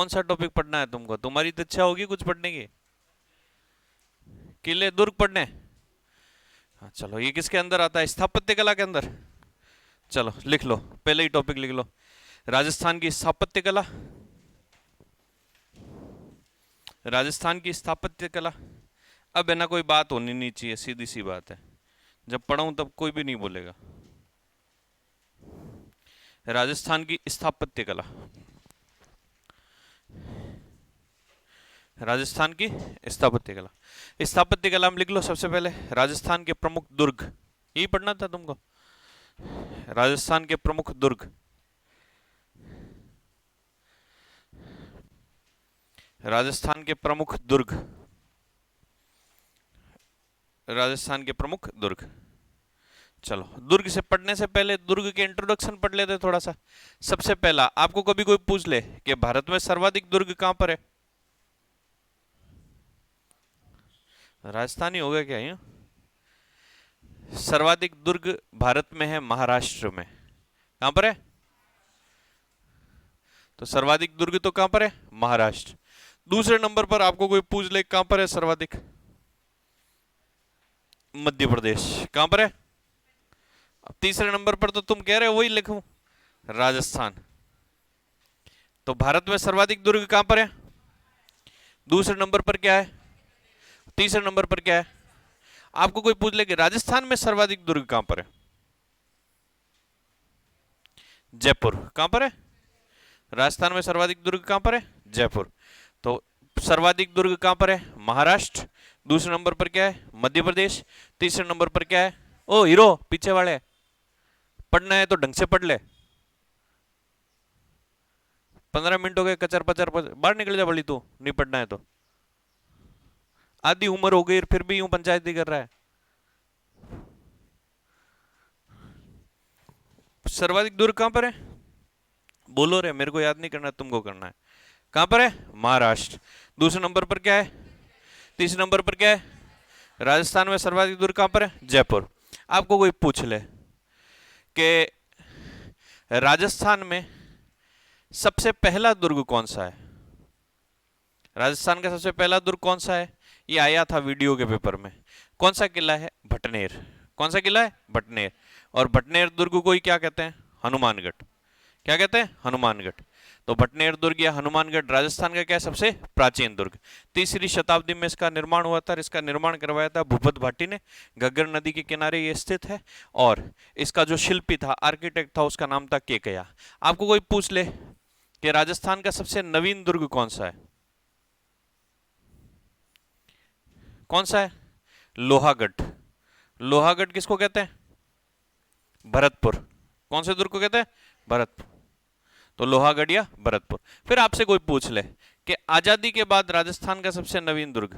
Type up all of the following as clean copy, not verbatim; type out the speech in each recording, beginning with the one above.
कौन सा टॉपिक पढ़ना है तुमको? तुम्हारी तो इच्छा होगी कुछ पढ़ने की। किले दुर्ग पढ़ने? हाँ चलो, ये किसके अंदर आता है? स्थापत्य कला के अंदर। चलो लिख लो, पहले ही टॉपिक लिख लो, राजस्थान की स्थापत्य कला। राजस्थान की स्थापत्य कला। अब है ना, कोई बात होनी नहीं चाहिए, सीधी सी बात है। जब पढ़ाऊं तब कोई भी नहीं बोलेगा। राजस्थान की स्थापत्य कला। राजस्थान की स्थापत्य कला। स्थापत्य कला में लिख लो सबसे पहले राजस्थान के प्रमुख दुर्ग। यही पढ़ना था तुमको, राजस्थान के प्रमुख दुर्ग। राजस्थान के प्रमुख दुर्ग। राजस्थान के प्रमुख दुर्ग। चलो, दुर्ग से पढ़ने से पहले दुर्ग के इंट्रोडक्शन पढ़ लेते थोड़ा सा। सबसे पहला, आपको कभी कोई पूछ ले कि भारत में सर्वाधिक दुर्ग कहां पर है? राजस्थान ही होगा क्या ये? सर्वाधिक दुर्ग भारत में है महाराष्ट्र में। कहां पर है? तो सर्वाधिक दुर्ग तो कहां पर है? महाराष्ट्र। दूसरे नंबर पर आपको कोई पूछ ले कहां पर है सर्वाधिक? मध्य प्रदेश। कहां पर है? अब तीसरे नंबर पर तो तुम कह रहे हो वही लिखूं, राजस्थान। तो भारत में सर्वाधिक दुर्ग कहां पर है? दूसरे नंबर पर क्या है? तीसरे नंबर पर क्या है? आपको कोई पूछ ले कि राजस्थान में सर्वाधिक दुर्ग कहां पर है? जयपुर। कहां पर है? राजस्थान में सर्वाधिक दुर्ग कहां पर है? जयपुर। तो सर्वाधिक दुर्ग कहां पर है? महाराष्ट्र। दूसरे नंबर पर क्या है? मध्य प्रदेश। तीसरे नंबर पर क्या है? ओ हीरो, पीछे वाले, पढ़ना है तो ढंग से पढ़ ले। 15 मिनट हो गए, कचर पचर बाहर निकल जा बड़ी, तू नहीं पढ़ना है तो। आधी उम्र हो गई फिर भी यूं पंचायती कर रहा है। सर्वाधिक दुर्ग कहां पर है? बोलो रे, मेरे को याद नहीं करना, तुमको करना है। कहां पर है? महाराष्ट्र। दूसरे नंबर पर क्या है? तीसरे नंबर पर क्या है? राजस्थान में सर्वाधिक दुर्ग कहां पर है? जयपुर। आपको कोई पूछ ले कि राजस्थान में सबसे पहला दुर्ग कौन सा है? राजस्थान का सबसे पहला दुर्ग कौन सा है? ये आया था वीडियो के पेपर में। कौन सा किला है? भटनेर। कौन सा किला है? भटनेर। और भटनेर दुर्ग को ही क्या कहते हैं? हनुमानगढ़। क्या कहते हैं? हनुमानगढ़। तो भटनेर दुर्ग या हनुमानगढ़ राजस्थान का क्या है? सबसे प्राचीन दुर्ग। तीसरी शताब्दी में इसका निर्माण हुआ था। इसका निर्माण करवाया था भूपत भाटी ने। घग्गर नदी के किनारे ये स्थित है। और इसका जो शिल्पी था, आर्किटेक्ट था, उसका नाम था केकया। आपको कोई पूछ ले कि राजस्थान का सबसे नवीन दुर्ग कौन सा है? कौन सा है? लोहागढ़। लोहागढ़ किसको कहते हैं? भरतपुर। कौन से दुर्ग को कहते हैं? भरतपुर। तो लोहागढ़ या भरतपुर। फिर आपसे कोई पूछ ले कि आजादी के बाद राजस्थान का सबसे नवीन दुर्ग?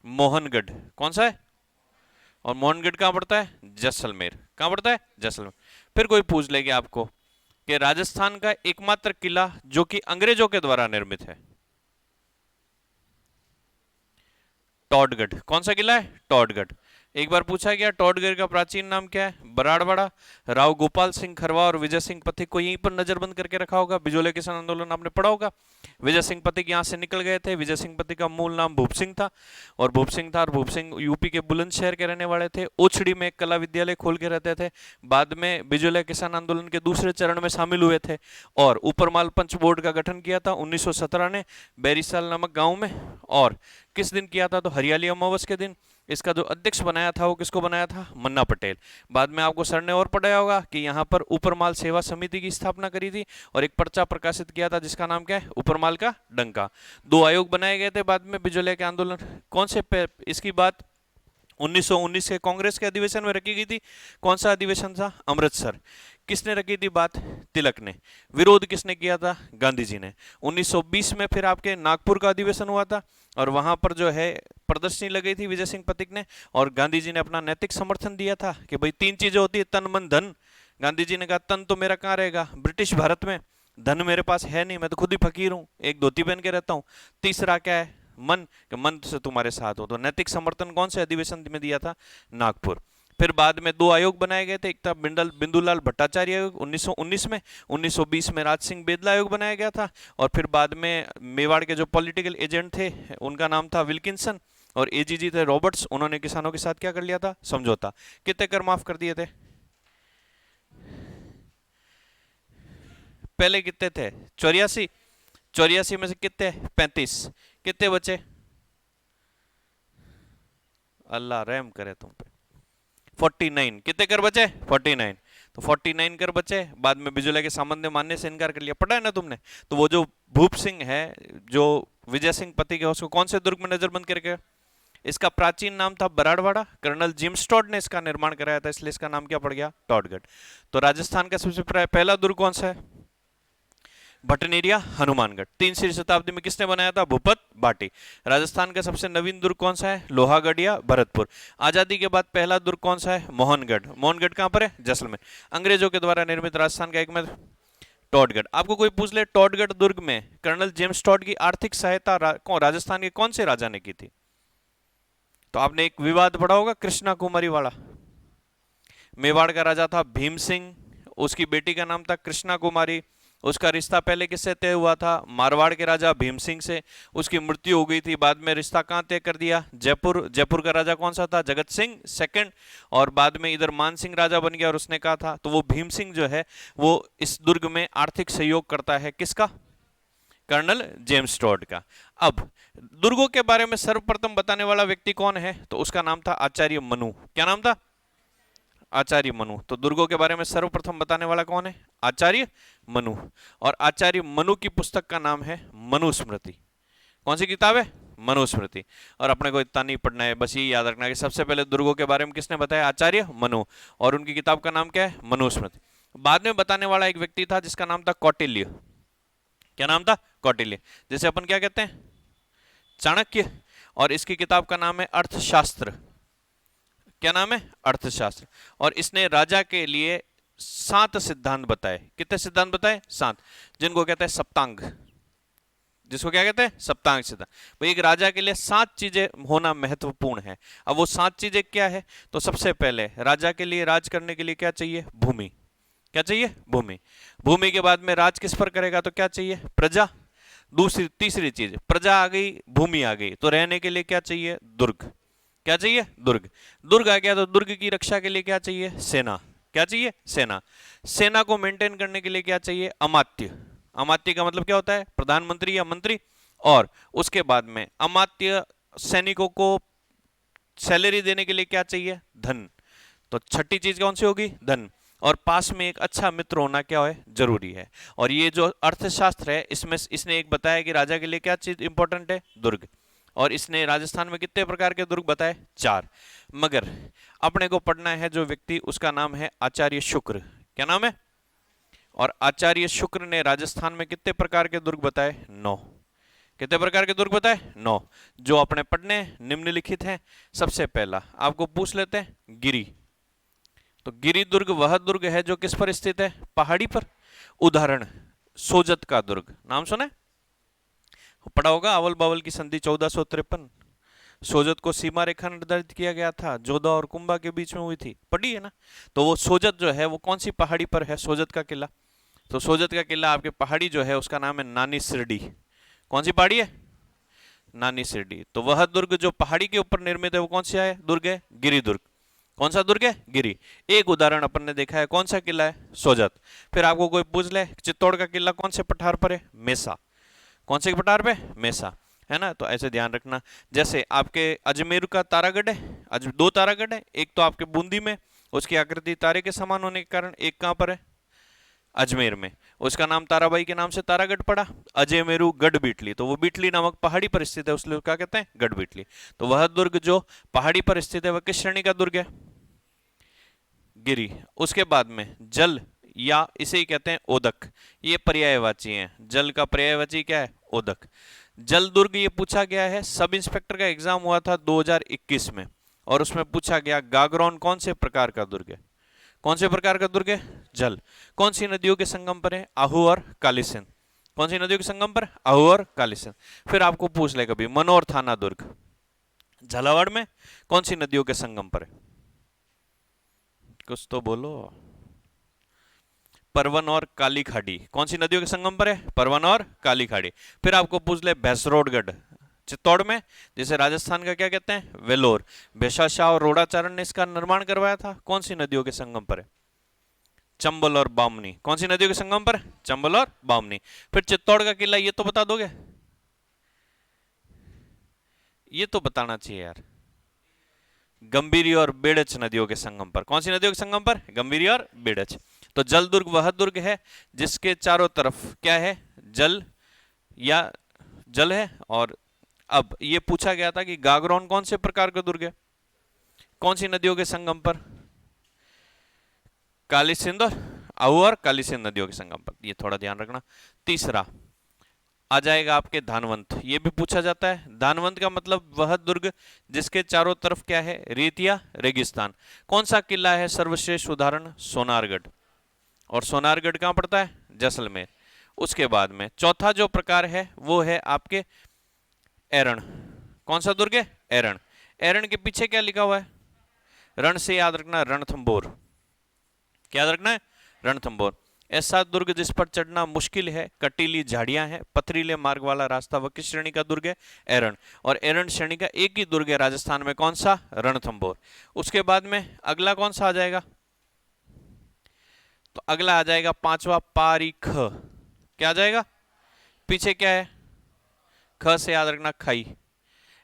मोहनगढ़। कौन सा है? और मोहनगढ़ कहां पड़ता है? जैसलमेर। कहां पड़ता है? जैसलमेर। फिर कोई पूछ लेगी आपको कि राजस्थान का एकमात्र किला जो कि अंग्रेजों के द्वारा निर्मित है? टॉडगढ़। कौन सा किला है? टॉडगढ़। एक बार पूछा गया टॉडगढ़ का प्राचीन नाम क्या है? बराड़वाड़ा। राव गोपाल सिंह खरवा और विजय सिंह पथिक को यहीं पर नजरबंद करके रखा होगा। बिजोले किसान आंदोलन आपने पढ़ा होगा। विजय सिंह पथिक यहाँ से निकल गए थे। विजय सिंह पथिक का मूल नाम भूप सिंह था। और भूप सिंह यूपी के बुलंदशहर के रहने वाले थे। ओछड़ी में एक कला विद्यालय खोल के रहते थे। बाद में बिजोले किसान आंदोलन के दूसरे चरण में शामिल हुए थे और ऊपरमाल पंच बोर्ड का गठन किया था 1917 ने बैरीसाल नामक गांव में। और किस दिन किया था? तो हरियाली अमावस के दिन। इसका जो अध्यक्ष बनाया था वो किसको बनाया था? मन्ना पटेल। बाद में आपको सर ने और पढ़ाया होगा कि यहाँ पर ऊपरमाल सेवा समिति की स्थापना करी थी और एक पर्चा प्रकाशित किया था जिसका नाम क्या है? ऊपरमाल का डंका। 2 आयोग बनाए गए थे बाद में बिजोले के आंदोलन। कौन से इसकी बात 1919 के कांग्रेस के अधिवेशन में रखी गई थी। कौन सा अधिवेशन था? अमृतसर। किसने रखी थी बात? तिलक ने। विरोध किसने किया था? गांधी जी ने। 1920 में फिर आपके नागपुर का अधिवेशन हुआ था और वहां पर जो है प्रदर्शनी लगी थी विजय सिंह पथिक ने और गांधी जी ने अपना नैतिक समर्थन दिया था कि भाई 3 चीजें होती है, तन मन धन। गांधी जी ने कहा तन तो मेरा कहाँ रहेगा ब्रिटिश भारत में, धन मेरे पास है नहीं, मैं तो खुद ही फकीर हूँ, एक धोती पहन के रहता हूँ। तीसरा क्या है? मन, कि मन से तुम्हारे साथ हो। तो नैतिक समर्थन कौन से अधिवेशन में दिया था? नागपुर। फिर बाद में दो आयोग बनाए गए थे, एक था बिंदुलाल भट्टाचार्य आयोग 1919 में, 1920 में राज सिंह बेदला आयोग बनाया गया था, और फिर बाद में मेवाड़ के जो पॉलिटिकल एजेंट थे उनका नाम था विल्किंसन, और एजीजी थे रॉबर्ट्स, उन्होंने किसानों के साथ क्या कर लिया था, समझौता। कितने कर माफ कर दिए थे पहले? कितने थे? 84। 84 में से कितने? 35। कितने बचे? अल्लाह रहम करे तुम पे। 49। कितने कर बचे? 49। तो 49 कर बचे। बाद में बिजुला के सामंत ने मानने से इनकार कर लिया, पढ़ा है ना तुमने? तो वो जो भूप सिंह है, जो विजय सिंह पति के, उसको कौन से दुर्ग में नजरबंद करके? इसका प्राचीन नाम था बराड़वाड़ा। कर्नल जेम्स टॉड ने इसका निर्माण कराया था, इसलिए इसका नाम क्या पड़ गया? टॉडगढ़। तो राजस्थान का सबसे पहला दुर्ग कौन सा है? भटनेरिया हनुमानगढ़। 3वीं शताब्दी में किसने बनाया था? भूपत भाटी। राजस्थान का सबसे नवीन दुर्ग कौन सा है? लोहागढ़ या भरतपुर। आजादी के बाद पहला दुर्ग कौन सा है? मोहनगढ़। मोहनगढ़ कहां पर है? जैसलमेर। अंग्रेजों के द्वारा निर्मित राजस्थान का एकमात्र टॉडगढ़। आपको कोई पूछ ले टॉडगढ़ दुर्ग में कर्नल जेम्स टॉड की आर्थिक सहायता राजस्थान के कौन से राजा ने की थी? तो आपने एक विवाद पढ़ा होगा, कृष्णा कुमारी वाला। मेवाड़ का राजा था भीम सिंह, उसकी बेटी का नाम था कृष्णा कुमारी। उसका रिश्ता पहले किससे तय हुआ था? मारवाड़ के राजा भीम सिंह से। उसकी मृत्यु हो गई थी, बाद में रिश्ता कहां तय कर दिया? जयपुर। जयपुर का राजा कौन सा था? जगत सिंह सेकंड। और बाद में इधर मान सिंह राजा बन गया, और उसने कहा था, तो वो भीम सिंह जो है वो इस दुर्ग में आर्थिक सहयोग करता है। किसका? कर्नल जेम्स टॉड का। अब दुर्गों के बारे में सर्वप्रथम बताने वाला व्यक्ति कौन है? तो उसका नाम था आचार्य मनु। क्या नाम था? आचार्य मनु। तो दुर्गों के बारे में सर्वप्रथम बताने वाला कौन है? आचार्य मनु। और आचार्य मनु की पुस्तक का नाम है मनुस्मृति। कौन सी किताब है? मनुस्मृति। और अपने को इतना नहीं पढ़ना है, बस ये याद रखना है कि सबसे पहले दुर्गों के बारे में किसने बताया? आचार्य मनु। और उनकी किताब का नाम क्या है? मनुस्मृति। बाद में बताने वाला एक व्यक्ति था जिसका नाम था कौटिल्य। क्या नाम था? कौटिल्य। जैसे अपन क्या कहते हैं? चाणक्य। और इसकी किताब का नाम है अर्थशास्त्र। क्या नाम है? अर्थशास्त्र। और इसने राजा के लिए 7 सिद्धांत बताए। कितने सिद्धांत बताए? 7, जिनको कहते हैं सप्तांग। जिसको क्या कहते हैं? सप्तांग सिद्धांत। भाई एक राजा के लिए 7 चीजें होना महत्वपूर्ण है। अब वो 7 चीजें क्या है? तो सबसे पहले राजा के लिए, राज करने के लिए क्या चाहिए? भूमि। क्या चाहिए? भूमि। भूमि के बाद में राज किस पर करेगा? तो क्या चाहिए? प्रजा। दूसरी तीसरी चीज, प्रजा आ गई, भूमि आ गई, तो रहने के लिए क्या चाहिए? दुर्ग। क्या चाहिए? दुर्ग। दुर्ग आ गया तो दुर्ग की रक्षा के लिए क्या चाहिए? सेना। क्या चाहिए? सेना। सेना को मेंटेन करने के लिए क्या चाहिए? अमात्य। अमात्य का मतलब क्या होता है? प्रधानमंत्री या मंत्री। और उसके बाद में अमात्य सैनिकों को सैलरी देने के लिए क्या चाहिए? धन। तो छठी चीज कौन सी होगी? धन। और पास में एक अच्छा मित्र होना क्या है? जरूरी है। और ये जो अर्थशास्त्र है इसमें इसने एक बताया कि राजा के लिए क्या चीज इंपॉर्टेंट है? दुर्ग। और इसने राजस्थान में कितने प्रकार के दुर्ग बताए? 4। मगर अपने को पढ़ना है जो व्यक्ति, उसका नाम है आचार्य शुक्र। क्या नाम है? और आचार्य शुक्र ने राजस्थान में कितने प्रकार के दुर्ग बताए? 9। कितने प्रकार के दुर्ग बताए? 9, जो अपने पढ़ने निम्नलिखित हैं। सबसे पहला आपको पूछ लेते हैं, गिरी। तो गिरी दुर्ग वह दुर्ग है जो किस पर स्थित है? पहाड़ी पर। उदाहरण, सोजत का दुर्ग। नाम सुना है? पढ़ा होगा, अवल बावल की संधि 1453। सोजत को सीमा रेखा निर्धारित किया गया था, जोधा और कुंभा के बीच में हुई थी। पढ़ी है ना? तो वो सोजत जो है वो कौन सी पहाड़ी पर है? सोजत का किला। तो सोजत का किला आपके पहाड़ी जो है उसका नाम है नानी सिरडी। कौन सी पहाड़ी है? नानी सिरडी। तो वह दुर्ग जो पहाड़ी के ऊपर निर्मित है वो कौन सा है? दुर्ग है? गिरी दुर्ग। कौन सा दुर्ग है? गिरी। एक उदाहरण अपन ने देखा है, कौन सा किला है? सोजत। फिर आपको कोई पूछ ले चित्तौड़ का किला कौन से पठार पर है? मेसा। कौन से पठार पे? मेसा। है ना? तो ऐसे ध्यान रखना। जैसे आपके अजमेर का तारागढ़ है, 2 तारागढ़ है, एक तो आपके बूंदी में, उसकी आकृति तारे के समान होने के कारण, एक कहां पर है? अजमेर में। उसका नाम ताराबाई के नाम से तारागढ़ पड़ा। अजय मेरू गढ़ बीटली, तो वो बीटली नामक पहाड़ी पर स्थित है, उसलिए क्या कहते हैं? गढ़ बीटली। तो वह दुर्ग जो पहाड़ी पर स्थित है वह किस श्रेणी का दुर्ग है? गिरी। उसके बाद में जल, या इसे ही कहते हैं ओदक। ये पर्यायवाची है। जल का पर्यायवाची क्या है? ओदक। जल दुर्ग ये पूछा गया है, सब इंस्पेक्टर का एग्जाम हुआ था 2021 में, और उसमें पूछा गया गागरौन कौन से प्रकार का दुर्ग है? कौन से प्रकार का दुर्ग है? जल। कौन सी नदियों के संगम पर है? आहू और कालीसिंध। कौन सी नदियों के संगम पर? आहू और कालीसिंध। फिर आपको पूछ ले कभी मनोर थाना दुर्ग झालावाड़ में कौन सी नदियों के संगम पर है? कुछ तो बोलो। परवन और काली खाड़ी कौन सी नदियों के संगम पर है? परवन और काली खाड़ी। फिर आपको पूछ ले भैंसरोडगढ़ चित्तौड़ में, जिसे राजस्थान का क्या कहते हैं? वेलोर। भेषाशाह और रोडाचारण ने इसका निर्माण करवाया था, कौन सी नदियों के संगम पर है? चंबल और बामनी। कौन सी नदियों के संगम पर? चंबल और बामनी। फिर चित्तौड़ का किला, ये तो बता दोगे? ये तो बताना चाहिए यार। गंभीरी और बेड़च नदियों के संगम पर। कौन सी नदियों के संगम पर? गंभीरी और बेड़च। तो जल दुर्ग वह दुर्ग है जिसके चारों तरफ क्या है? जल या जल है। और अब ये पूछा गया था कि गागरोन कौन से प्रकार का दुर्ग है? कौन सी नदियों के संगम पर? काली सिंध और आहू और काली सिंध नदियों के संगम पर, ये थोड़ा ध्यान रखना। तीसरा आ जाएगा आपके धानवंत, ये भी पूछा जाता है। धानवंत का मतलब वह दुर्ग जिसके चारों तरफ क्या है? रेत या रेगिस्तान। कौन सा किला है सर्वश्रेष्ठ उदाहरण? सोनारगढ़। और सोनारगढ़ कहां पड़ता है? जैसलमेर। उसके बाद में चौथा जो प्रकार है वो है आपके एरण। कौन सा दुर्ग है? एरण। एरण के पीछे क्या लिखा हुआ है? रण से याद रखना रणथंबोर। क्या याद रखना है? रणथंबोर। ऐसा दुर्ग जिस पर चढ़ना मुश्किल है, कटीली झाड़ियां हैं, पथरीले मार्ग वाला रास्ता, वह किस श्रेणी का दुर्ग है? एरण। और एरण श्रेणी का एक ही दुर्ग है राजस्थान में, कौन सा? रणथंबोर। उसके बाद में अगला कौन सा आ जाएगा? तो अगला आ जाएगा पांचवा पारीख। क्या आ जाएगा? पीछे क्या है? ख से याद रखना खाई।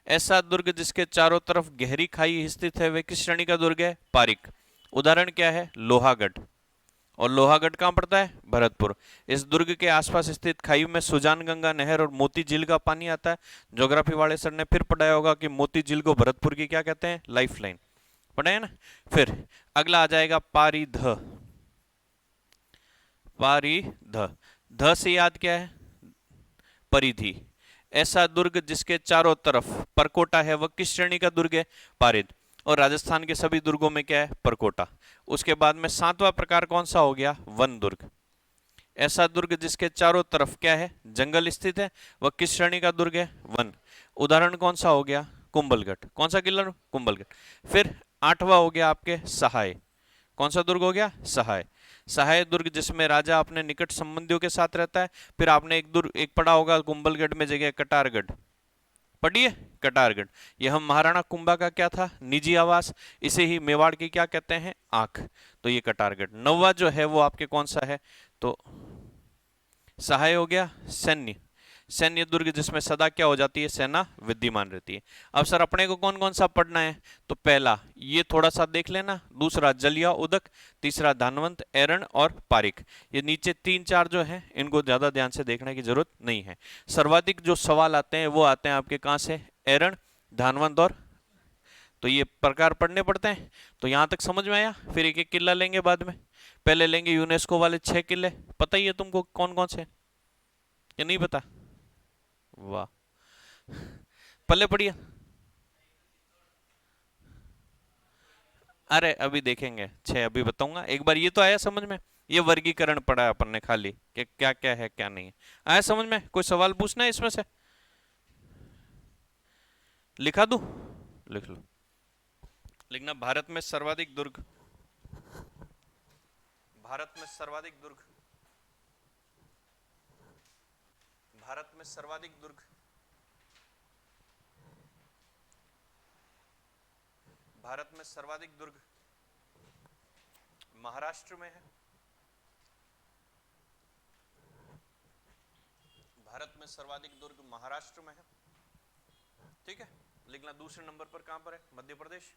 ऐसा दुर्ग जिसके चारों तरफ गहरी खाई स्थित है, वह किस श्रेणी का दुर्ग है? पारीक। उदाहरण क्या है? लोहागढ़। और लोहागढ़ कहां पड़ता है? भरतपुर। इस दुर्ग के आसपास स्थित खाई में सुजान गंगा नहर और मोती झील का पानी आता है। ज्योग्राफी वाले सर ने फिर पढ़ाया होगा कि मोती झील को भरतपुर की क्या कहते हैं? Life line. पढ़ा है ना? फिर अगला आ जाएगा पारीध। पारीध, ध से याद क्या है? परिधि। ऐसा दुर्ग जिसके चारों तरफ परकोटा है, वह किस श्रेणी का दुर्ग है? पारिद। और राजस्थान के सभी दुर्गों में क्या है? परकोटा। उसके बाद में सातवां प्रकार कौन सा हो गया? वन दुर्ग। ऐसा दुर्ग जिसके चारों तरफ क्या है? जंगल स्थित है, वह किस श्रेणी का दुर्ग है? वन। उदाहरण कौन सा हो गया? कुंभलगढ़। कौन सा किला? कुंभलगढ़। फिर आठवां हो गया आपके सहाय। कौन सा दुर्ग हो गया? सहाय। सहाय दुर्ग जिसमें राजा अपने निकट संबंधियों के साथ रहता है। फिर आपने एक पढ़ा होगा कुंभलगढ़ में जगह कटारगढ़, पढ़िए कटारगढ़। यह महाराणा कुंभा का क्या था? निजी आवास। इसे ही मेवाड़ की क्या कहते हैं? आंख। तो ये कटारगढ़। नौवा जो है वो आपके कौन सा है? तो सहाय हो गया सैन्य। सैन्य दुर्ग जिसमें सदा क्या हो जाती है? सेना विद्यमान रहती है। अब सर अपने को कौन कौन सा पढ़ना है? तो पहला ये थोड़ा सा देख लेना, दूसरा जलिया उदक, तीसरा धानवंत, एरण और पारिक। ये नीचे तीन चार जो है इनको ज्यादा ध्यान से देखने की जरूरत नहीं है। सर्वाधिक जो सवाल आते हैं वो आते हैं आपके कहां से? एरण, धानवंत और, तो ये प्रकार पढ़ने पड़ते हैं। तो यहां तक समझ में आया? फिर एक एक किला लेंगे बाद में। पहले लेंगे यूनेस्को वाले 6 किले, पता ही है तुमको कौन कौन से, या नहीं पता? वाह, पल्ले पड़िया। अरे अभी देखेंगे, 6 अभी बताऊंगा। एक बार ये तो आया समझ में? ये वर्गीकरण पढ़ा है अपन ने खाली कि क्या क्या है क्या नहीं है। आया समझ में? कोई सवाल पूछना है इसमें से? लिखा दूं? लिख लो। लिखना भारत में सर्वाधिक दुर्ग। भारत में सर्वाधिक दुर्ग। भारत में सर्वाधिक दुर्ग। भारत में सर्वाधिक दुर्ग महाराष्ट्र में है। भारत में सर्वाधिक दुर्ग महाराष्ट्र में है। ठीक है, लिखना। दूसरे नंबर पर कहां पर है? मध्य प्रदेश।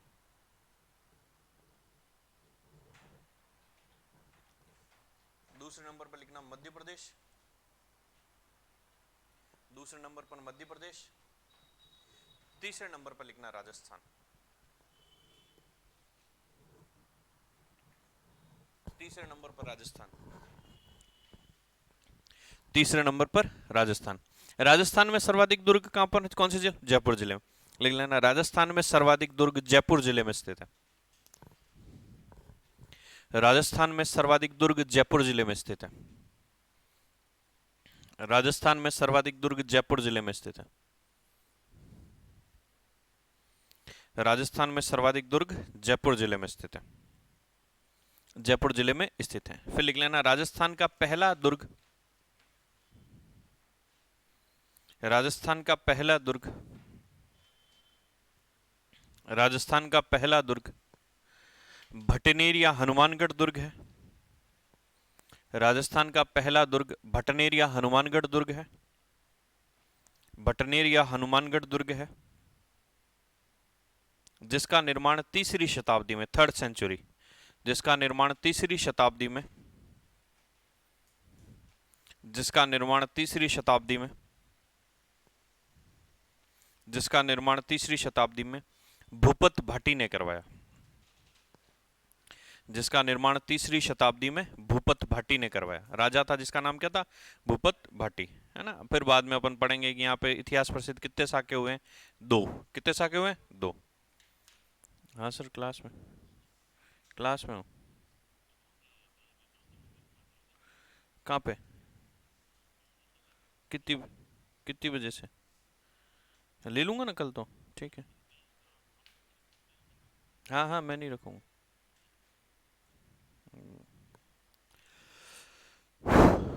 दूसरे नंबर पर लिखना मध्य प्रदेश। दूसरे नंबर पर मध्य प्रदेश। तीसरे नंबर पर लिखना राजस्थान। तीसरे नंबर पर राजस्थान। तीसरे नंबर पर राजस्थान। राजस्थान में सर्वाधिक दुर्ग कहां पर? कौन से जिले? जयपुर जिले में। लिख लेना, राजस्थान में सर्वाधिक दुर्ग जयपुर जिले में स्थित है। राजस्थान में सर्वाधिक दुर्ग जयपुर जिले में स्थित है। राजस्थान में सर्वाधिक दुर्ग जयपुर जिले में स्थित है। राजस्थान में सर्वाधिक दुर्ग जयपुर जिले में स्थित है। जयपुर जिले में स्थित है। फिर लिख लेना राजस्थान का पहला दुर्ग, राजस्थान का पहला दुर्ग, राजस्थान का पहला दुर्ग भटनेर या हनुमानगढ़ दुर्ग है। राजस्थान का पहला दुर्ग भटनेर या हनुमानगढ़ दुर्ग है। भटनेर या हनुमानगढ़ दुर्ग है, जिसका निर्माण तीसरी शताब्दी में, 3rd सेंचुरी, जिसका निर्माण तीसरी शताब्दी में, जिसका निर्माण तीसरी शताब्दी में, जिसका निर्माण तीसरी शताब्दी में भूपत भाटी ने करवाया। जिसका निर्माण तीसरी शताब्दी में भूपत भाटी ने करवाया। राजा था जिसका नाम क्या था? भूपत भाटी, है ना। फिर बाद में अपन पढ़ेंगे कि यहाँ पे इतिहास प्रसिद्ध कितने साके हुए हैं? 2। कितने साके हुए हैं? 2। हाँ सर, क्लास में, क्लास में हूँ। कहाँ पे? कितनी कितनी बजे से? ले लूंगा ना कल तो, ठीक है। हाँ हाँ, मैं नहीं रखूंगा।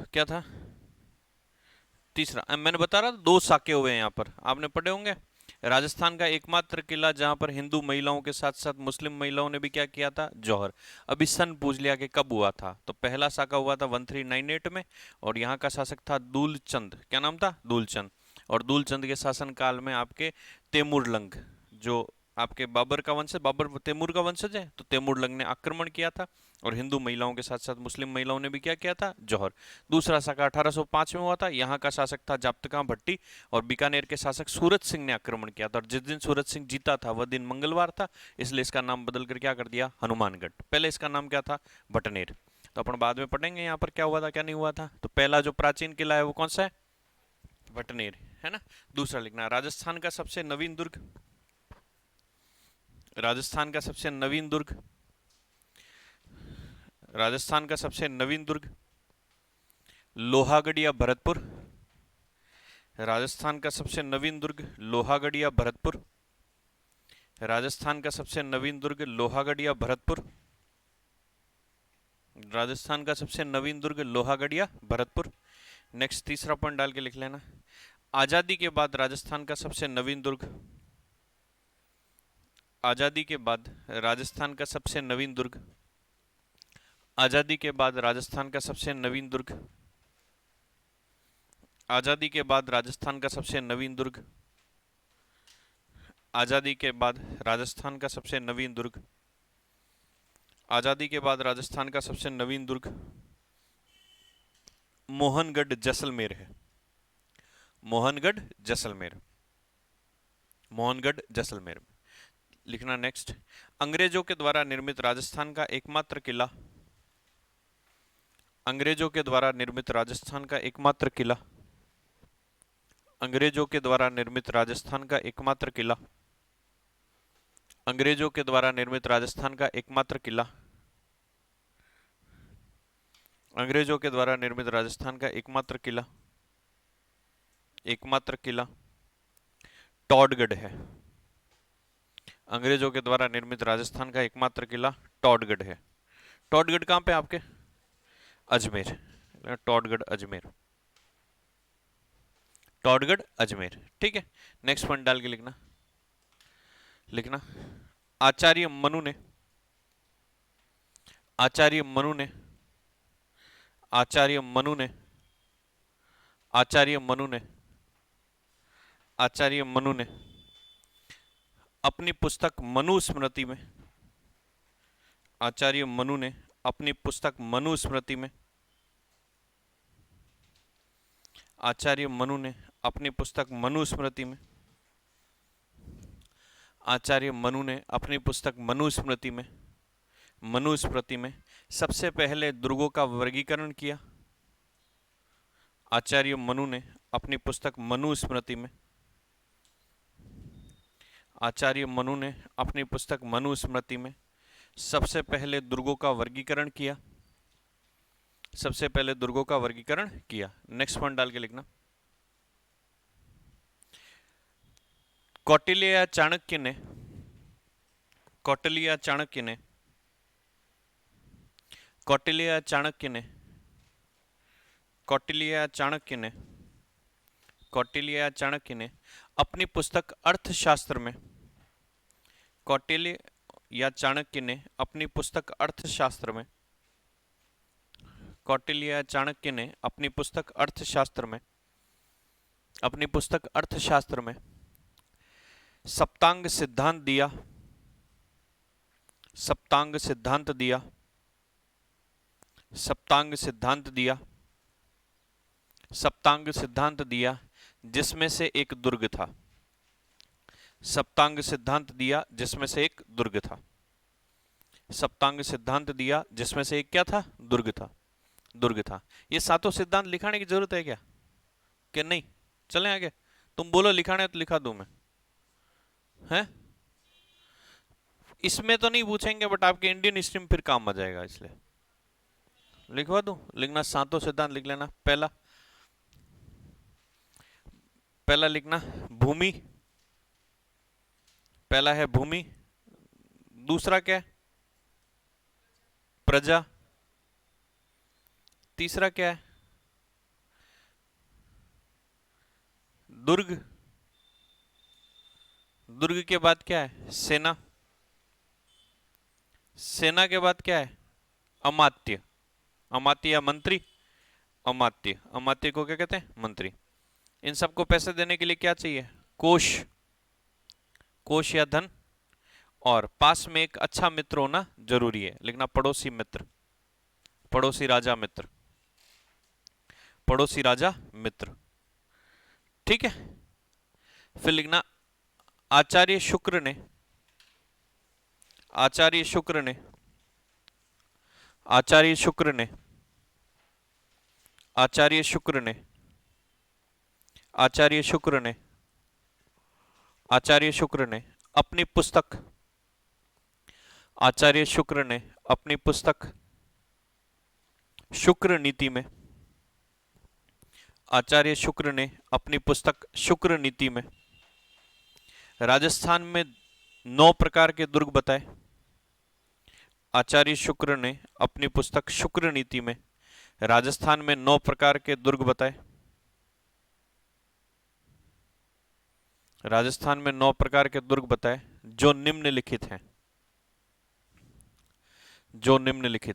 क्या था? तीसरा, मैंने बता रहा था 2 साके हुए हैं यहाँ पर, आपने पढ़े होंगे। राजस्थान का एकमात्र किला जहां पर हिंदू महिलाओं के साथ साथ मुस्लिम महिलाओं ने भी क्या किया था? जौहर। अभी सन पूछ लिया कि कब हुआ था, तो पहला साका हुआ था 1398 में, और यहाँ का शासक था दूलचंद। क्या नाम था? दूलचंद। और दूलचंद के शासन काल में आपके तेमुरलंग, जो आपके बाबर का वंशज, बाबर तैमूर का वंशज है, तो तैमूरलंग ने आक्रमण किया था, और हिंदू महिलाओं के साथ साथ मुस्लिम महिलाओं ने भी क्या किया था? जौहर। दूसरा साका 1805 में हुआ था, यहाँ का शासक था जाप्तका भट्टी, और बीकानेर के शासक सूरत सिंह ने आक्रमण किया था, और जिस दिन सूरत सिंह जीता था वह दिन मंगलवार था, इसलिए इसका नाम बदल कर क्या कर दिया? हनुमानगढ़। पहले इसका नाम क्या था? भटनेर। तो अपन बाद में पढ़ेंगे यहाँ पर क्या हुआ था क्या नहीं हुआ था। तो पहला जो प्राचीन किला है वो कौन सा है? भटनेर, है ना। दूसरा लिखना राजस्थान का सबसे नवीन दुर्ग, राजस्थान का सबसे नवीन दुर्ग, राजस्थान का सबसे नवीन दुर्ग लोहागढ़ या भरतपुर। राजस्थान का सबसे नवीन दुर्ग लोहागढ़ या भरतपुर। राजस्थान का सबसे नवीन दुर्ग लोहागढ़ या भरतपुर। राजस्थान का सबसे नवीन दुर्ग लोहागढ़ या भरतपुर। नेक्स्ट तीसरा पॉइंट डाल के लिख लेना, आजादी के बाद राजस्थान का सबसे नवीन दुर्ग, आजादी के बाद राजस्थान का सबसे नवीन दुर्ग, आजादी के बाद राजस्थान का सबसे नवीन दुर्ग, आजादी के बाद राजस्थान का सबसे नवीन दुर्ग, आजादी के बाद राजस्थान का सबसे नवीन दुर्ग, आजादी के बाद राजस्थान का सबसे नवीन दुर्ग मोहनगढ़ जैसलमेर है। मोहनगढ़ जैसलमेर, मोहनगढ़ जैसलमेर। लिखना नेक्स्ट, अंग्रेजों के द्वारा निर्मित राजस्थान का एकमात्र किला, अंग्रेजों के द्वारा निर्मित राजस्थान का एकमात्र किला, अंग्रेजों के द्वारा निर्मित राजस्थान का एकमात्र किला, अंग्रेजों के द्वारा निर्मित राजस्थान का एकमात्र किला, अंग्रेजों के द्वारा निर्मित राजस्थान का एकमात्र किला, एकमात्र किला टॉडगढ़ है। अंग्रेजों के द्वारा निर्मित राजस्थान का एकमात्र किला टॉडगढ़ है। टॉडगढ़ कहां पे? आपके अजमेर। टॉडगढ़ अजमेर, टॉडगढ़ अजमेर, ठीक है। नेक्स्ट पॉइंट डाल के लिखना, लिखना आचार्य मनु ने, आचार्य मनु ने, आचार्य मनु ने, आचार्य मनु ने, आचार्य मनु ने अपनी पुस्तक मनुस्मृति में, आचार्य मनु ने अपनी पुस्तक मनुस्मृति में, आचार्य मनु ने अपनी पुस्तक मनुस्मृति में, आचार्य मनु ने अपनी पुस्तक मनुस्मृति में, मनुस्मृति में सबसे पहले दुर्गों का वर्गीकरण किया। आचार्य मनु ने अपनी पुस्तक मनुस्मृति में, आचार्य मनु ने अपनी पुस्तक मनुस्मृति में सबसे पहले दुर्गों का वर्गीकरण किया, सबसे पहले दुर्गों का वर्गीकरण किया। नेक्स्ट पॉइंट डाल के लिखना, कौटिल्य या चाणक्य ने, कौटिल्य या चाणक्य ने कौटिल्य चाणक्य ने कौटिल्य चाणक्य ने कौटिल्य चाणक्य ने अपनी पुस्तक अर्थशास्त्र में कौटिल्य या चाणक्य ने अपनी पुस्तक अर्थशास्त्र में कौटिल्य चाणक्य ने अपनी पुस्तक अर्थशास्त्र में सप्तांग सिद्धांत दिया सप्तांग सिद्धांत दिया सप्तांग सिद्धांत दिया सप्तांग सिद्धांत दिया जिसमें से एक दुर्ग था सप्तांग सिद्धांत दिया जिसमें से एक दुर्ग था सप्तांग सिद्धांत दिया जिसमें से एक क्या था दुर्ग था ये सातों सिद्धांत लिखाने की जरूरत है क्या कि नहीं चलें आगे तुम बोलो लिखाना है तो लिखा दूं मैं हैं इसमें तो नहीं पूछेंगे बट आपके इंडियन हिस्ट्री में फिर काम आ जाएगा इसलिए लिखवा दूं लिखना सातों सिद्धांत लिख लेना पहला लिखना भूमि पहला है भूमि दूसरा क्या है प्रजा तीसरा क्या है दुर्ग दुर्ग के बाद क्या है सेना सेना के बाद क्या है अमात्य अमात्य या मंत्री अमात्य अमात्य को क्या कहते हैं मंत्री इन सबको पैसे देने के लिए क्या चाहिए कोष या धन और पास में एक अच्छा मित्र होना जरूरी है लिखना पड़ोसी मित्र पड़ोसी राजा मित्र ठीक है फिर लिखना आचार्य शुक्र ने अपनी पुस्तक शुक्र नीति में राजस्थान में 9 प्रकार के दुर्ग बताए आचार्य शुक्र ने अपनी पुस्तक शुक्र नीति में राजस्थान में 9 प्रकार के दुर्ग बताए राजस्थान में 9 प्रकार के दुर्ग बताए जो निम्नलिखित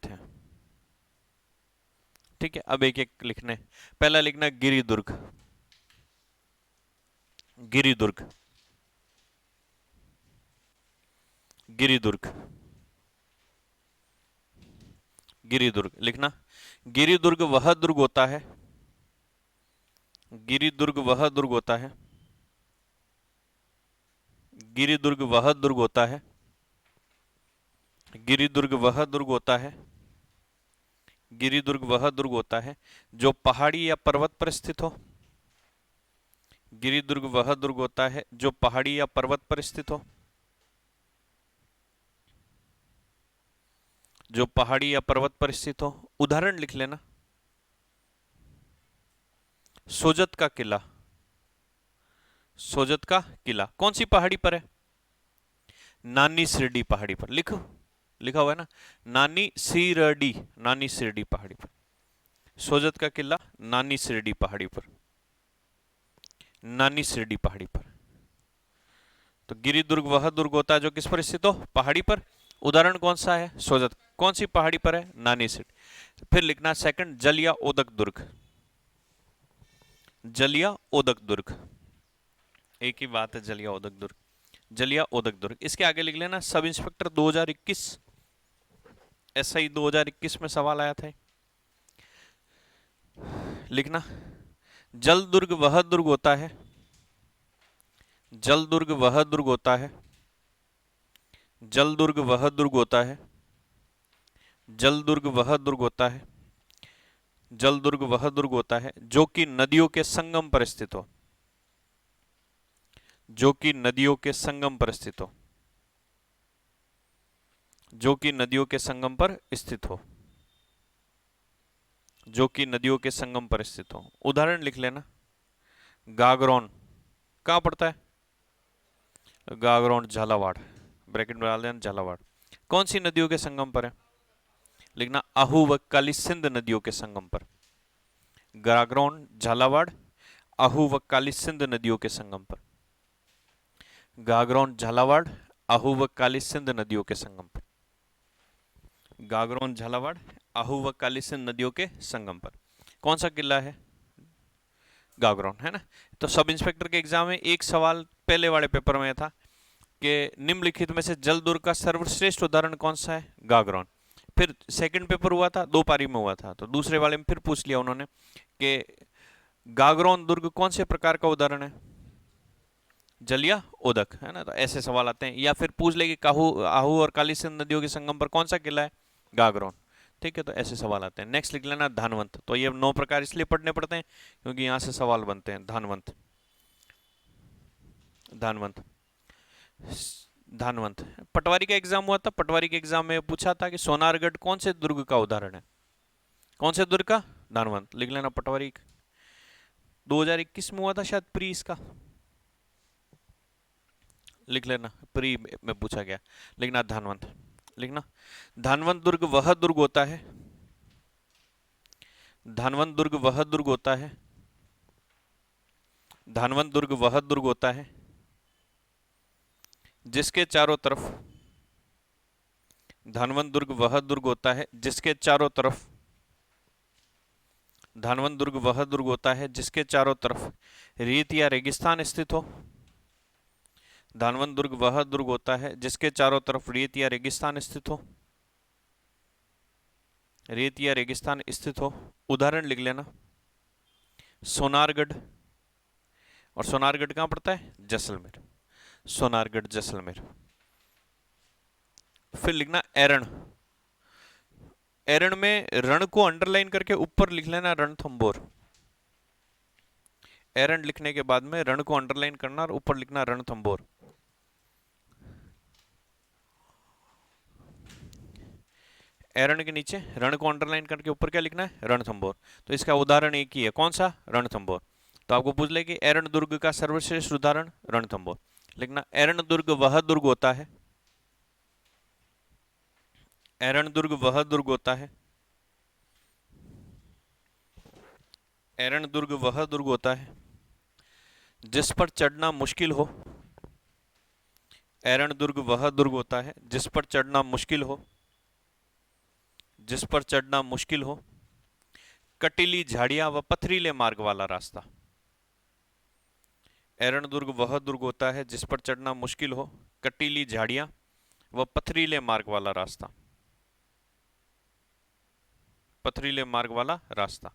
हैं ठीक है अब एक एक लिखने पहला लिखना गिरिदुर्ग लिखना गिरिदुर्ग वह दुर्ग होता है गिरिदुर्ग वह दुर्ग होता है गिरिदुर्ग वह दुर्ग होता है गिरिदुर्ग वह दुर्ग होता है गिरिदुर्ग वह दुर्ग होता है जो पहाड़ी या पर्वत पर स्थित हो गिरिदुर्ग वह दुर्ग होता है जो पहाड़ी या पर्वत पर स्थित हो जो पहाड़ी या पर्वत पर स्थित हो उदाहरण लिख लेना सोजत का किला कौन सी पहाड़ी पर है नानी सिरडी पहाड़ी पर लिखा हुआ है ना नानी सिरडी पहाड़ी पर सोजत का किला नानी सिरडी पहाड़ी पर तो गिरिदुर्ग वह दुर्ग होता है जो किस पर स्थित हो पहाड़ी पर उदाहरण कौन सा है सोजत कौन सी पहाड़ी पर है नानी सिरडी फिर लिखना सेकंड जल या ओदक दुर्ग एक ही बात है जल या ओदक दुर्ग इसके आगे लिख लेना सब इंस्पेक्टर 2021 एसआई 2021 में सवाल आया था लिखना जल दुर्ग वह दुर्ग होता है जल दुर्ग वह दुर्ग होता है जो कि नदियों के संगम पर स्थित हो जो कि नदियों के संगम पर स्थित हो उदाहरण लिख लेना गागरोन कहां पड़ता है गागरोन झालावाड़ ब्रैकेट में डाल देना झालावाड़ कौन सी नदियों के संगम पर है लिखना आहू व काली सिंध नदियों के संगम पर। गागरोन, झालावाड़, आहू व काली सिंध नदियों के संगम पर। गागरोन, झालावाड़, आहू व काली सिंध नदियों के संगम पर। गागरोन, झालावाड़, आहू व काली सिंध नदियों के संगम पर। कौन सा किला है? गागरोन, है ना। तो सब इंस्पेक्टर के एग्जाम में एक सवाल पहले वाले पेपर में था कि निम्नलिखित में से जल दुर्ग का सर्वश्रेष्ठ उदाहरण कौन सा है? गागरोन। फिर सेकंड पेपर हुआ था, 2 पारी में हुआ था, तो दूसरे वाले में फिर पूछ लिया उन्होंने कि गागरोन दुर्ग कौन से प्रकार का उदाहरण है? जल या उदक, है ना। तो ऐसे सवाल आते हैं। या फिर पूछ ले कि काहू आहू और काली सिंध नदियों के संगम पर कौन सा किला है? गागरोन। ठीक है, तो ऐसे सवाल आते हैं। नेक्स्ट लिख लेना धानवंत। तो ये 9 प्रकार इसलिए पढ़ने पड़ते हैं क्योंकि यहां से सवाल बनते हैं। धानवंत, धानवंत, धानवंत। पटवारी का एग्जाम हुआ था, पटवारी के एग्जाम में पूछा था कि सोनारगढ़ कौन से दुर्ग का उदाहरण है? कौन से दुर्ग का? धानवंत। लिख लेना पटवारी। 2021 में हुआ था शायद प्री इसका, लिख लेना प्री में पूछा गया। लिखना धानवंत। लिखना धानवंत दुर्ग वह दुर्ग होता है, धानवंत दुर्ग वह दुर्ग होता है, धानवंत दुर्ग वह दुर्ग होता है जिसके चारों तरफ, धानवंत दुर्ग वह दुर्ग होता है जिसके चारों तरफ, धानवंत दुर्ग वह दुर्ग होता है जिसके चारों तरफ रेत या रेगिस्तान स्थित हो। धानवंत दुर्ग वह दुर्ग होता है जिसके चारों तरफ रेत या रेगिस्तान स्थित हो, रेत या रेगिस्तान स्थित हो। उदाहरण लिख लेना सोनारगढ़, और सोनारगढ़ कहां पड़ता है? जैसलमेर। सोनारगढ़, जैसलमेर। फिर लिखना एरण। एरण में रण को अंडरलाइन करके ऊपर लिख लेना रणथंभौर। एरण लिखने के बाद में रण को अंडरलाइन करना और ऊपर लिखना रणथंभौर। एरण के नीचे रण को अंडरलाइन करके ऊपर क्या लिखना है? रणथंभौर। तो इसका उदाहरण एक ही है, कौन सा? रणथंभौर। तो आपको पूछ ले कि एरण दुर्ग का सर्वश्रेष्ठ उदाहरण? रणथंभौर। लिखना एरण दुर्ग वह दुर्ग होता है, एरण दुर्ग वह दुर्ग होता है, एरण दुर्ग वह दुर्ग होता है जिस पर चढ़ना मुश्किल हो, एरण दुर्ग वह दुर्ग होता है जिस पर चढ़ना मुश्किल हो, जिस पर चढ़ना मुश्किल हो। कटीली झाड़ियां व पथरीले मार्ग वाला रास्ता। एरण दुर्ग वह दुर्ग होता है जिस पर चढ़ना मुश्किल हो, कटीली झाड़ियां व पथरीले मार्ग वाला रास्ता, पथरीले मार्ग वाला रास्ता।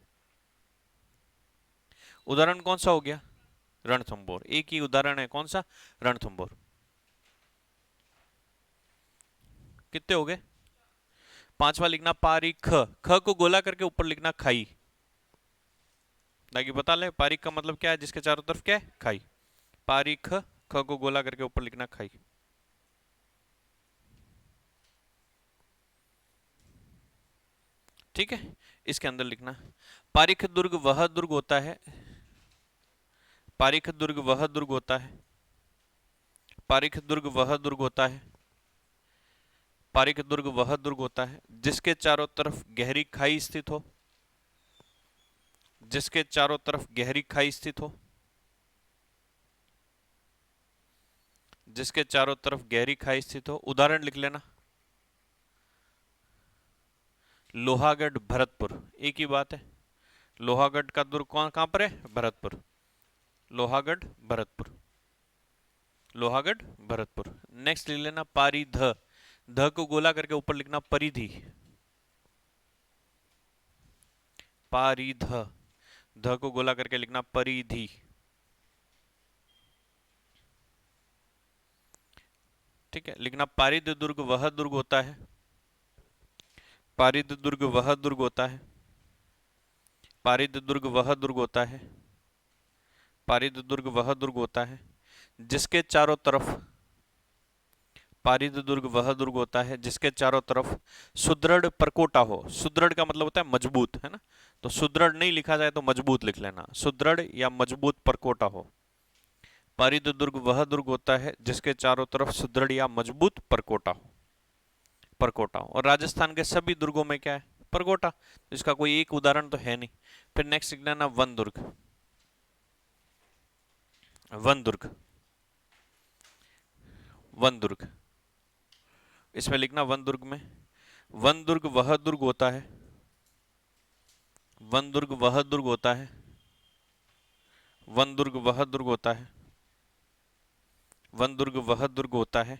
उदाहरण कौन सा हो गया? रणथंभौर। एक ही उदाहरण है, कौन सा? रणथंभौर। कितने हो गए? 5वां लिखना पारी ख, ख को गोला करके ऊपर लिखना खाई, ताकि बता ले पारी का मतलब क्या है, जिसके चारों तरफ क्या है? खाई। पारी ख, ख को गोला करके ऊपर लिखना खाई। ठीक है, इसके अंदर लिखना पारीख दुर्ग वह दुर्ग होता है, पारीख दुर्ग वह दुर्ग होता है, पारीख दुर्ग वह दुर्ग होता है, पारीख दुर्ग वह दुर्ग होता है जिसके चारों तरफ गहरी खाई स्थित हो, जिसके चारों तरफ गहरी खाई स्थित हो, जिसके चारों तरफ गहरी खाई स्थित हो। उदाहरण लिख लेना लोहागढ़, भरतपुर। एक ही बात है, लोहागढ़ का दुर्ग कहां पर है? भरतपुर। लोहागढ़, भरतपुर, लोहागढ़, भरतपुर। नेक्स्ट लिख लेना पारीध, ध को गोला करके ऊपर लिखना परिधि, पारीध, ध को गोला करके लिखना परिधि। ठीक है, लिखना पारिद दुर्ग वह दुर्ग होता है, पारिद दुर्ग वह दुर्ग होता है, पारिद दुर्ग वह दुर्ग होता है, पारिद दुर्ग वह दुर्ग होता है जिसके चारों तरफ, पारिद दुर्ग वह दुर्ग होता है जिसके चारों तरफ सुदृढ़ परकोटा हो। सुदृढ़ का मतलब होता है मजबूत, है ना। तो सुदृढ़ नहीं लिखा जाए तो मजबूत लिख लेना, सुदृढ़ या मजबूत परकोटा हो। पारिद दुर्ग वह दुर्ग होता है जिसके चारों तरफ सुदृढ़ या मजबूत परकोटा हो। परकोटा। और राजस्थान के सभी दुर्गों में क्या है? परकोटा। इसका कोई एक उदाहरण तो है नहीं। फिर नेक्स्ट लिखना ना वन दुर्ग। वन दुर्ग, वन दुर्ग, इसमें लिखना वन दुर्ग में, वन दुर्ग वह दुर्ग होता है, वन दुर्ग वह दुर्ग होता है, वन दुर्ग वह दुर्ग होता है, वन दुर्ग वह दुर्ग होता है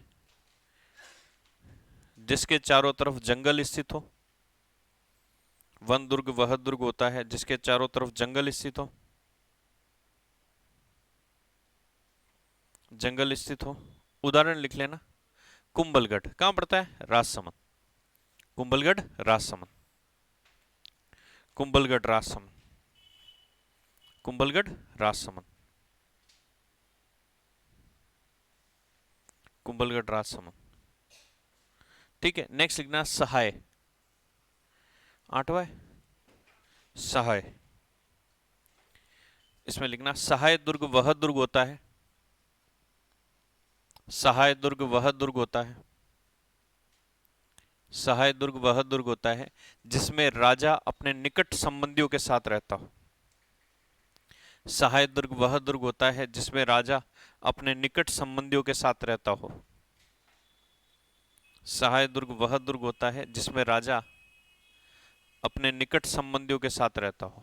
जिसके चारों तरफ जंगल स्थित हो। वन दुर्ग वह दुर्ग होता है जिसके चारों तरफ जंगल स्थित हो, जंगल स्थित हो। उदाहरण लिख लेना, कुंभलगढ़ कहां पड़ता है? राजसमंद। कुंभलगढ़ राजसमंद, कुंभलगढ़ राजसमंद, कुंभलगढ़ राजसमंद, कुंभलगढ़ राजसमंद। ठीक है, नेक्स्ट लिखना सहाय। आठवां सहाय, इसमें लिखना सहाय दुर्ग वह दुर्ग होता है, सहाय दुर्ग वह दुर्ग होता है, सहाय दुर्ग वह दुर्ग होता है जिसमें राजा अपने निकट संबंधियों के साथ रहता हो। सहाय दुर्ग वह दुर्ग होता है जिसमें राजा अपने निकट संबंधियों के साथ रहता हो। सहाय दुर्ग वह दुर्ग होता है जिसमें राजा अपने निकट संबंधियों के साथ रहता हो।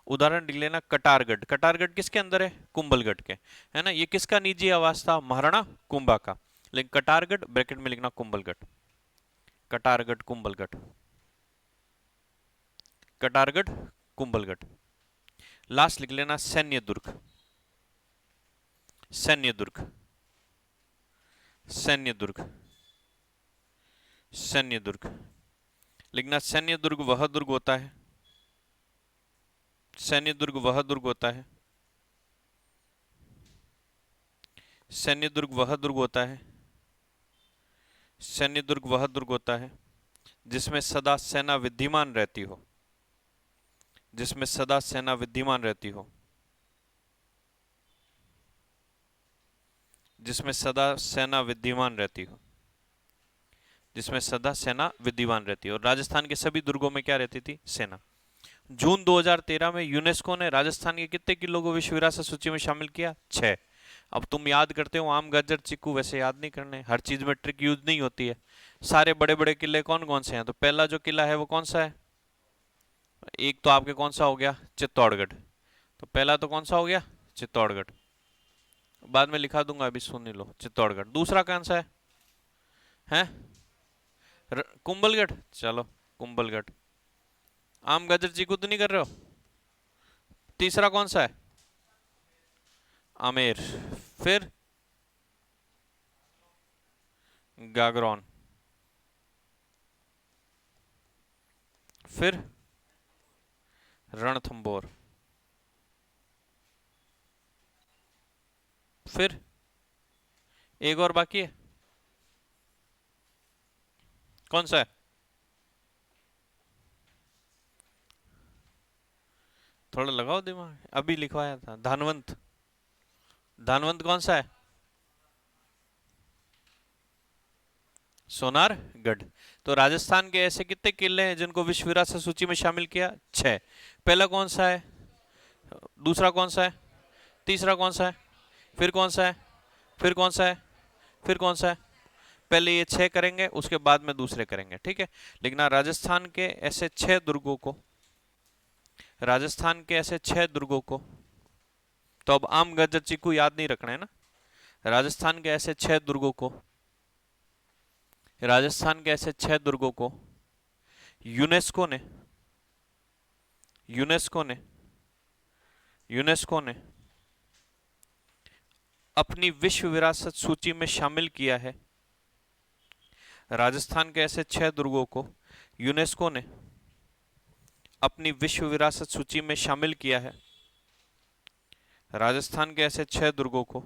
उदाहरण लिख लेना कटारगढ़। कटारगढ़ किसके अंदर है? कुंभलगढ़ के, है ना। ये किसका निजी आवास था? महाराणा कुंभा का। लेकिन कटारगढ़ ब्रैकेट में लिखना कुंभलगढ़, कटारगढ़ कुंभलगढ़, कटारगढ़ कुंभलगढ़। लास्ट लिख लेना सैन्य दुर्ग, सैन्य दुर्ग, सैन्य दुर्ग, सैन्य दुर्ग। लिखना सैन्य दुर्ग वह दुर्ग होता है, सैन्य दुर्ग वह दुर्ग होता है, सैन्य दुर्ग वह दुर्ग होता है, सैन्य दुर्ग वह दुर्ग होता है जिसमें सदा सेना विद्यमान रहती हो, जिसमें सदा सेना विद्यमान रहती हो, जिसमें सदा सेना विद्यमान रहती हो, जिसमें सदा सेना विद्यमान रहती है। और राजस्थान के सभी दुर्गों में क्या रहती थी? सेना। जून 2013 में यूनेस्को ने राजस्थान के कितने किलों को विश्व विरासत सूची में शामिल किया? 6। अब तुम याद करते हो आम गाजर चीकू, वैसे याद नहीं करने, हर चीज में ट्रिक यूज नहीं होती है। सारे बड़े बड़े किले कौन कौन से हैं? तो पहला जो किला है वो कौन सा है? एक तो आपके कौन सा हो गया? चित्तौड़गढ़। तो पहला तो कौन सा हो गया? चित्तौड़गढ़। बाद में लिखा दूंगा, अभी सुन लो। चित्तौड़गढ़। दूसरा कौन सा है? हैं? कुंभलगढ़। चलो कुंभलगढ़। आम गाजर चीकू तो नहीं कर रहे हो? तीसरा कौन सा है? आमेर। फिर गागरौन, फिर रणथंबोर, फिर एक और बाकी है, कौन सा है? थोड़ा लगाओ दिमाग, अभी लिखवाया था। धानवंत। धानवंत कौन सा है? सोनारगढ़। तो राजस्थान के ऐसे कितने किले हैं जिनको विश्व विरासत सूची में शामिल किया? 6। पहला कौन सा है? दूसरा कौन सा है? तीसरा कौन सा है? फिर कौन सा है? फिर कौन सा है? फिर कौन सा है? पहले ये 6 करेंगे, उसके बाद में दूसरे करेंगे, ठीक है। लिखना राजस्थान के ऐसे 6 दुर्गों को, राजस्थान के ऐसे 6 दुर्गों को। तो अब आम गाजर चीकू याद नहीं रखना है ना। राजस्थान के ऐसे 6 दुर्गों को, राजस्थान के ऐसे 6 दुर्गों को यूनेस्को ने, यूनेस्को ने, यूनेस्को ने अपनी विश्व विरासत सूची में शामिल किया है। राजस्थान के ऐसे 6 दुर्गों को यूनेस्को ने अपनी विश्व विरासत सूची में शामिल किया है। राजस्थान के ऐसे 6 दुर्गों को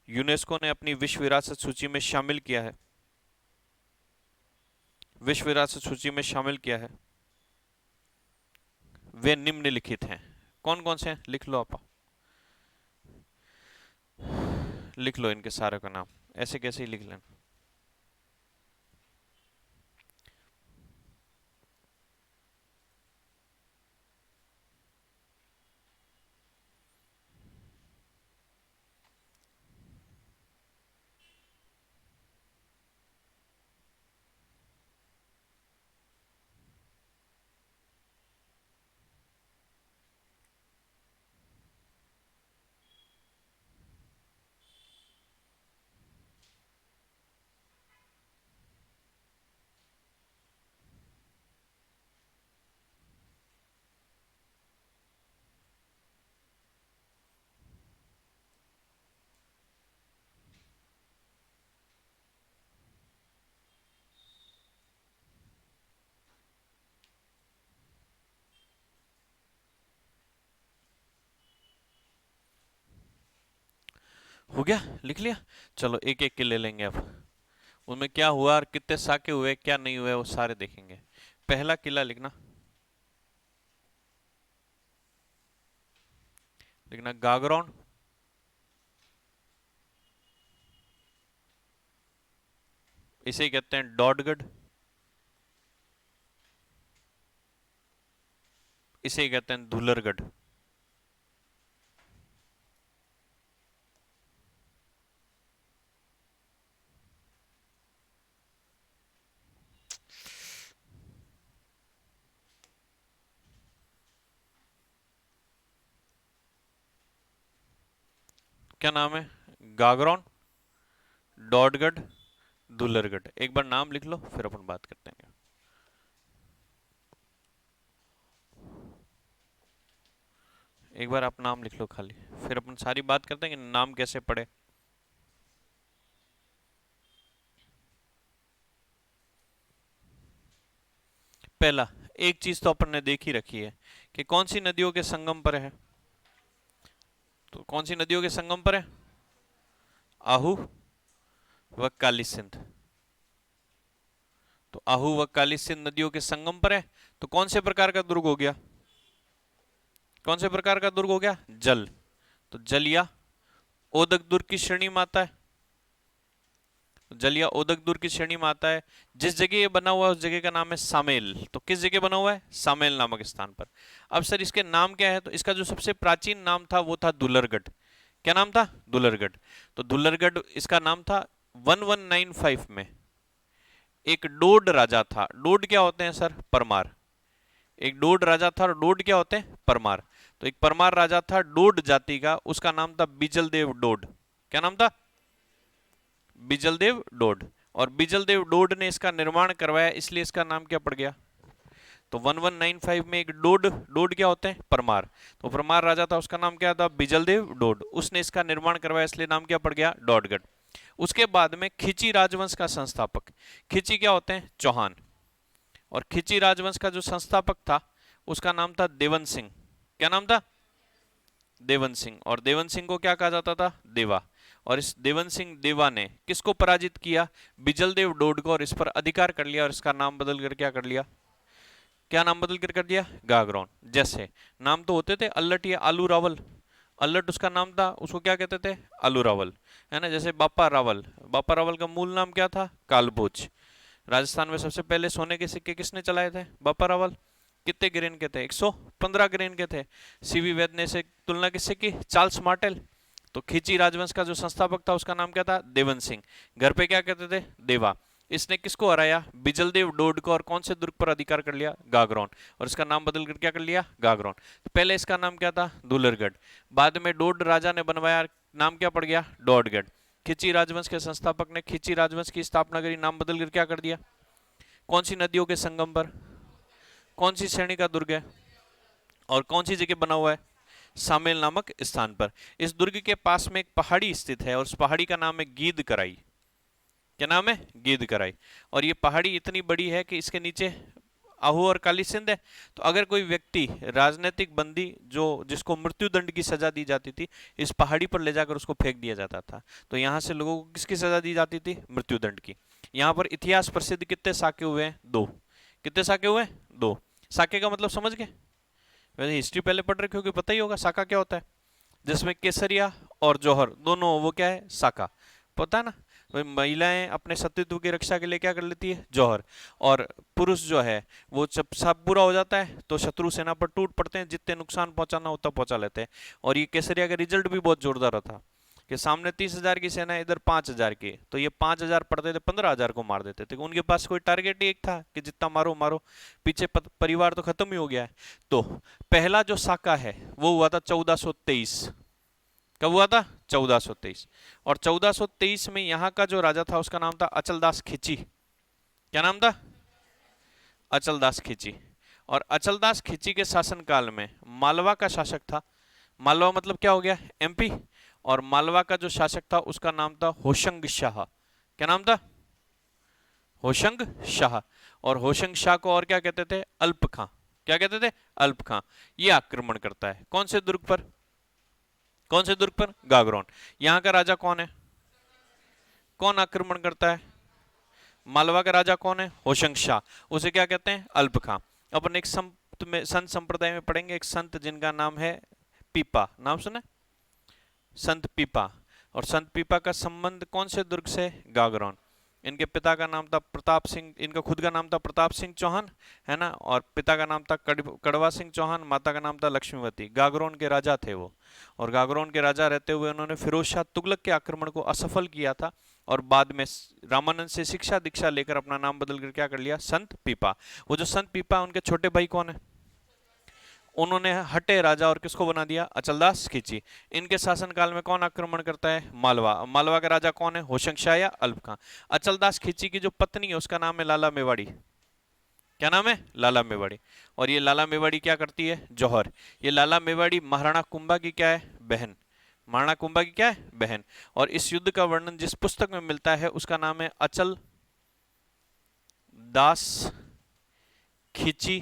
यूनेस्को ने अपनी विश्व विरासत सूची में शामिल किया है, विश्व विरासत सूची में शामिल किया है। वे निम्नलिखित हैं। कौन कौन से हैं? लिख लो आप, लिख लो इनके सारे का नाम। ऐसे कैसे ही लिख लेना। हो गया, लिख लिया। चलो एक एक के ले लेंगे अब। उनमें क्या हुआ और कितने साके हुए, क्या नहीं हुए, वो सारे देखेंगे। पहला किला लिखना, लिखना गागरोन। इसे ही कहते हैं डॉडगढ़। इसे ही कहते हैं धुलरगढ़। क्या नाम है? गागरोन, डॉडगढ़, धुलरगढ़। एक बार नाम लिख लो फिर अपन बात करते हैं। एक बार आप नाम लिख लो खाली, फिर अपन सारी बात करते हैं कि नाम कैसे पढ़े। पहला, एक चीज तो अपन ने देख ही रखी है कि कौन सी नदियों के संगम पर है। तो कौन सी नदियों के संगम पर है? आहू व काली सिंध। तो आहू व काली सिंध नदियों के संगम पर है। तो कौन से प्रकार का दुर्ग हो गया? कौन से प्रकार का दुर्ग हो गया? जल। तो जल या ओदक दुर्ग की श्रेणी में आता है। जल या ओदक दुर्ग की श्रेणी में आता है। जिस जगह ये बना हुआ है उस जगह का नाम है सामेल। तो किस जगह बना हुआ है? सामेल नामक स्थान पर। अब सर इसके नाम क्या है? तो इसका जो सबसे प्राचीन नाम था वो था दुलरगढ़। क्या नाम था? दुलरगढ़। तो दुलरगढ़ इसका नाम था। 1195 में एक डोड राजा था। डोड क्या होते हैं सर? परमार। एक डोड राजा था और डोड क्या होते हैं? परमार। तो एक परमार राजा था डोड जाति का, उसका नाम था बिजल देव डोड। क्या नाम था? बिजल देव डोड। और बिजल देव डोड ने इसका निर्माण करवाया, इसलिए इसका नाम क्या पड़ गया? तो 1195 में एक डोड, डोड क्या होते हैं? परमार। तो परमार राजा था, उसका नाम क्या था? बिजल देव डोड। उसने इसका निर्माण करवाया, इसलिए नाम क्या पड़ गया? डोडगढ़। उसके बाद में खिची राजवंश का संस्थापक। खिची क्या होते हैं? चौहान। और खिची राजवंश का जो संस्थापक था उसका नाम था देवन सिंह। क्या नाम था? देवन सिंह। और देवन सिंह को क्या कहा जाता था? देवा। और इस देवन सिंह देवा ने किसको पराजित किया? बिजल देव डोड को, और इस पर अधिकार कर लिया और इसका नाम बदल कर क्या कर लिया? क्या नाम बदल कर दिया? गागरोन। जैसे नाम तो होते थे अल्लट या आलू रावल। अल्लट उसका नाम था, उसको क्या कहते थे? आलू रावल। है ना? जैसे बापा रावल, बापा रावल का मूल नाम क्या था? कालभोज। राजस्थान में सबसे पहले सोने के सिक्के किसने चलाए थे? बापा रावल। कितने ग्रेन के थे? 115 ग्रेन के थे। सीवी वैद ने से तुलना किससे की? Charles Martel. तो खिची राजवंश का जो संस्थापक था उसका नाम क्या था? देवन सिंह। घर पे क्या कहते थे? देवा। इसने किसको हराया? बिजल देव डोड को। और कौन से दुर्ग पर अधिकार कर लिया? गागरोन। और इसका नाम बदल कर क्या कर लिया? गागरोन। तो पहले इसका नाम क्या था? दुलरगढ़। बाद में डोड राजा ने बनवाया, नाम क्या पड़ गया? डोडगढ़। खिची राजवंश के संस्थापक ने खिची राजवंश की स्थापना करी, नाम बदल कर क्या कर दिया? कौन सी नदियों के संगम पर? कौन सी श्रेणी का दुर्ग है? और कौन सी जगह बना हुआ है? सामेल नामक स्थान पर। इस दुर्ग के पास में एक पहाड़ी स्थित है और उस पहाड़ी का नाम है गीद कराई। क्या नाम है? गीद कराई। और ये पहाड़ी इतनी बड़ी है कि इसके नीचे आहू और काली सिंध है। तो अगर कोई व्यक्ति, राजनीतिक बंदी जो जिसको मृत्यु दंड की सजा दी जाती थी, इस पहाड़ी पर ले जाकर उसको फेंक दिया जाता था। तो यहाँ से लोगों को किसकी सजा दी जाती थी? मृत्यु दंड की। यहाँ पर इतिहास प्रसिद्ध कितने साके हुए हैं? 2। कितने साके हुए हैं? 2। साके का मतलब समझ गए? वैसे हिस्ट्री पहले पढ़ रखे हो कि पता ही होगा साका क्या होता है। जिसमें केसरिया और जौहर दोनों, वो क्या है? साका। पता है ना? महिलाएं अपने सतीत्व की रक्षा के लिए क्या कर लेती है, जौहर। और पुरुष जो है वो जब सब पूरा हो जाता है तो शत्रु सेना पर टूट पड़ते हैं, जितने नुकसान पहुंचाना होता पहुंचा लेते हैं। और ये केसरिया का रिजल्ट भी बहुत जोरदार था कि सामने 30,000 की सेना है, इधर 5,000 की, तो ये 5,000 पड़ते थे 15,000 को मार देते थे। उनके पास कोई टारगेट ही एक था कि जितना मारो मारो, पीछे परिवार तो खत्म ही हो गया है। तो पहला जो साका है वो हुआ था 1423। कब हुआ था, 1423। और 1423 में यहाँ का जो राजा था उसका नाम था अचलदास खिची। क्या नाम था, अचलदास खिची। और अचलदास खिची के शासनकाल में मालवा का शासक था, मालवा मतलब क्या हो गया, एमपी। और मालवा का जो शासक था उसका नाम था होशंग शाह। क्या नाम था, होशंग शाह। और होशंग शाह को और क्या कहते थे, अल्प खां। क्या कहते थे, अल्प खां। ये आक्रमण करता है कौन से दुर्ग पर, कौन से दुर्ग पर, गागरोन। यहां का राजा कौन है, कौन आक्रमण करता है, मालवा का राजा कौन है, होशंग शाह। उसे क्या कहते हैं, अल्प खां। अपन एक संत में, संत संप्रदाय में पढ़ेंगे एक संत जिनका नाम है पीपा, नाम सुने, संत पीपा। और संत पीपा का संबंध कौन से दुर्ग से, गागरोन। इनके पिता का नाम था प्रताप सिंह, इनका खुद का नाम था प्रताप सिंह चौहान, है ना। और पिता का नाम था कड़वा सिंह चौहान, माता का नाम था लक्ष्मीवती। गागरोन के राजा थे वो। और गागरोन के राजा रहते हुए उन्होंने फिरोज शाह तुगलक के आक्रमण को असफल किया था। और बाद में रामानंद से शिक्षा दीक्षा लेकर अपना नाम बदल कर क्या कर लिया, संत पीपा। वो जो संत पीपा, उनके छोटे भाई कौन है, उन्होंने हटे राजा और किसको बना दिया, अचलदास खिची। इनके शासनकाल में कौन आक्रमण करता है, मालवा। मालवा का राजा कौन है, होशंग शाह या अल्प खां। अचलदास खिची की जो पत्नी है उसका नाम है लाला मेवाड़ी। क्या नाम है, लाला मेवाड़ी। और ये लाला मेवाड़ी क्या करती है, जौहर। ये लाला मेवाड़ी महाराणा कुंभा की क्या है, बहन। महाराणा कुंभा की क्या है, बहन। और इस युद्ध का वर्णन जिस पुस्तक में मिलता है उसका नाम है अचल दास खिची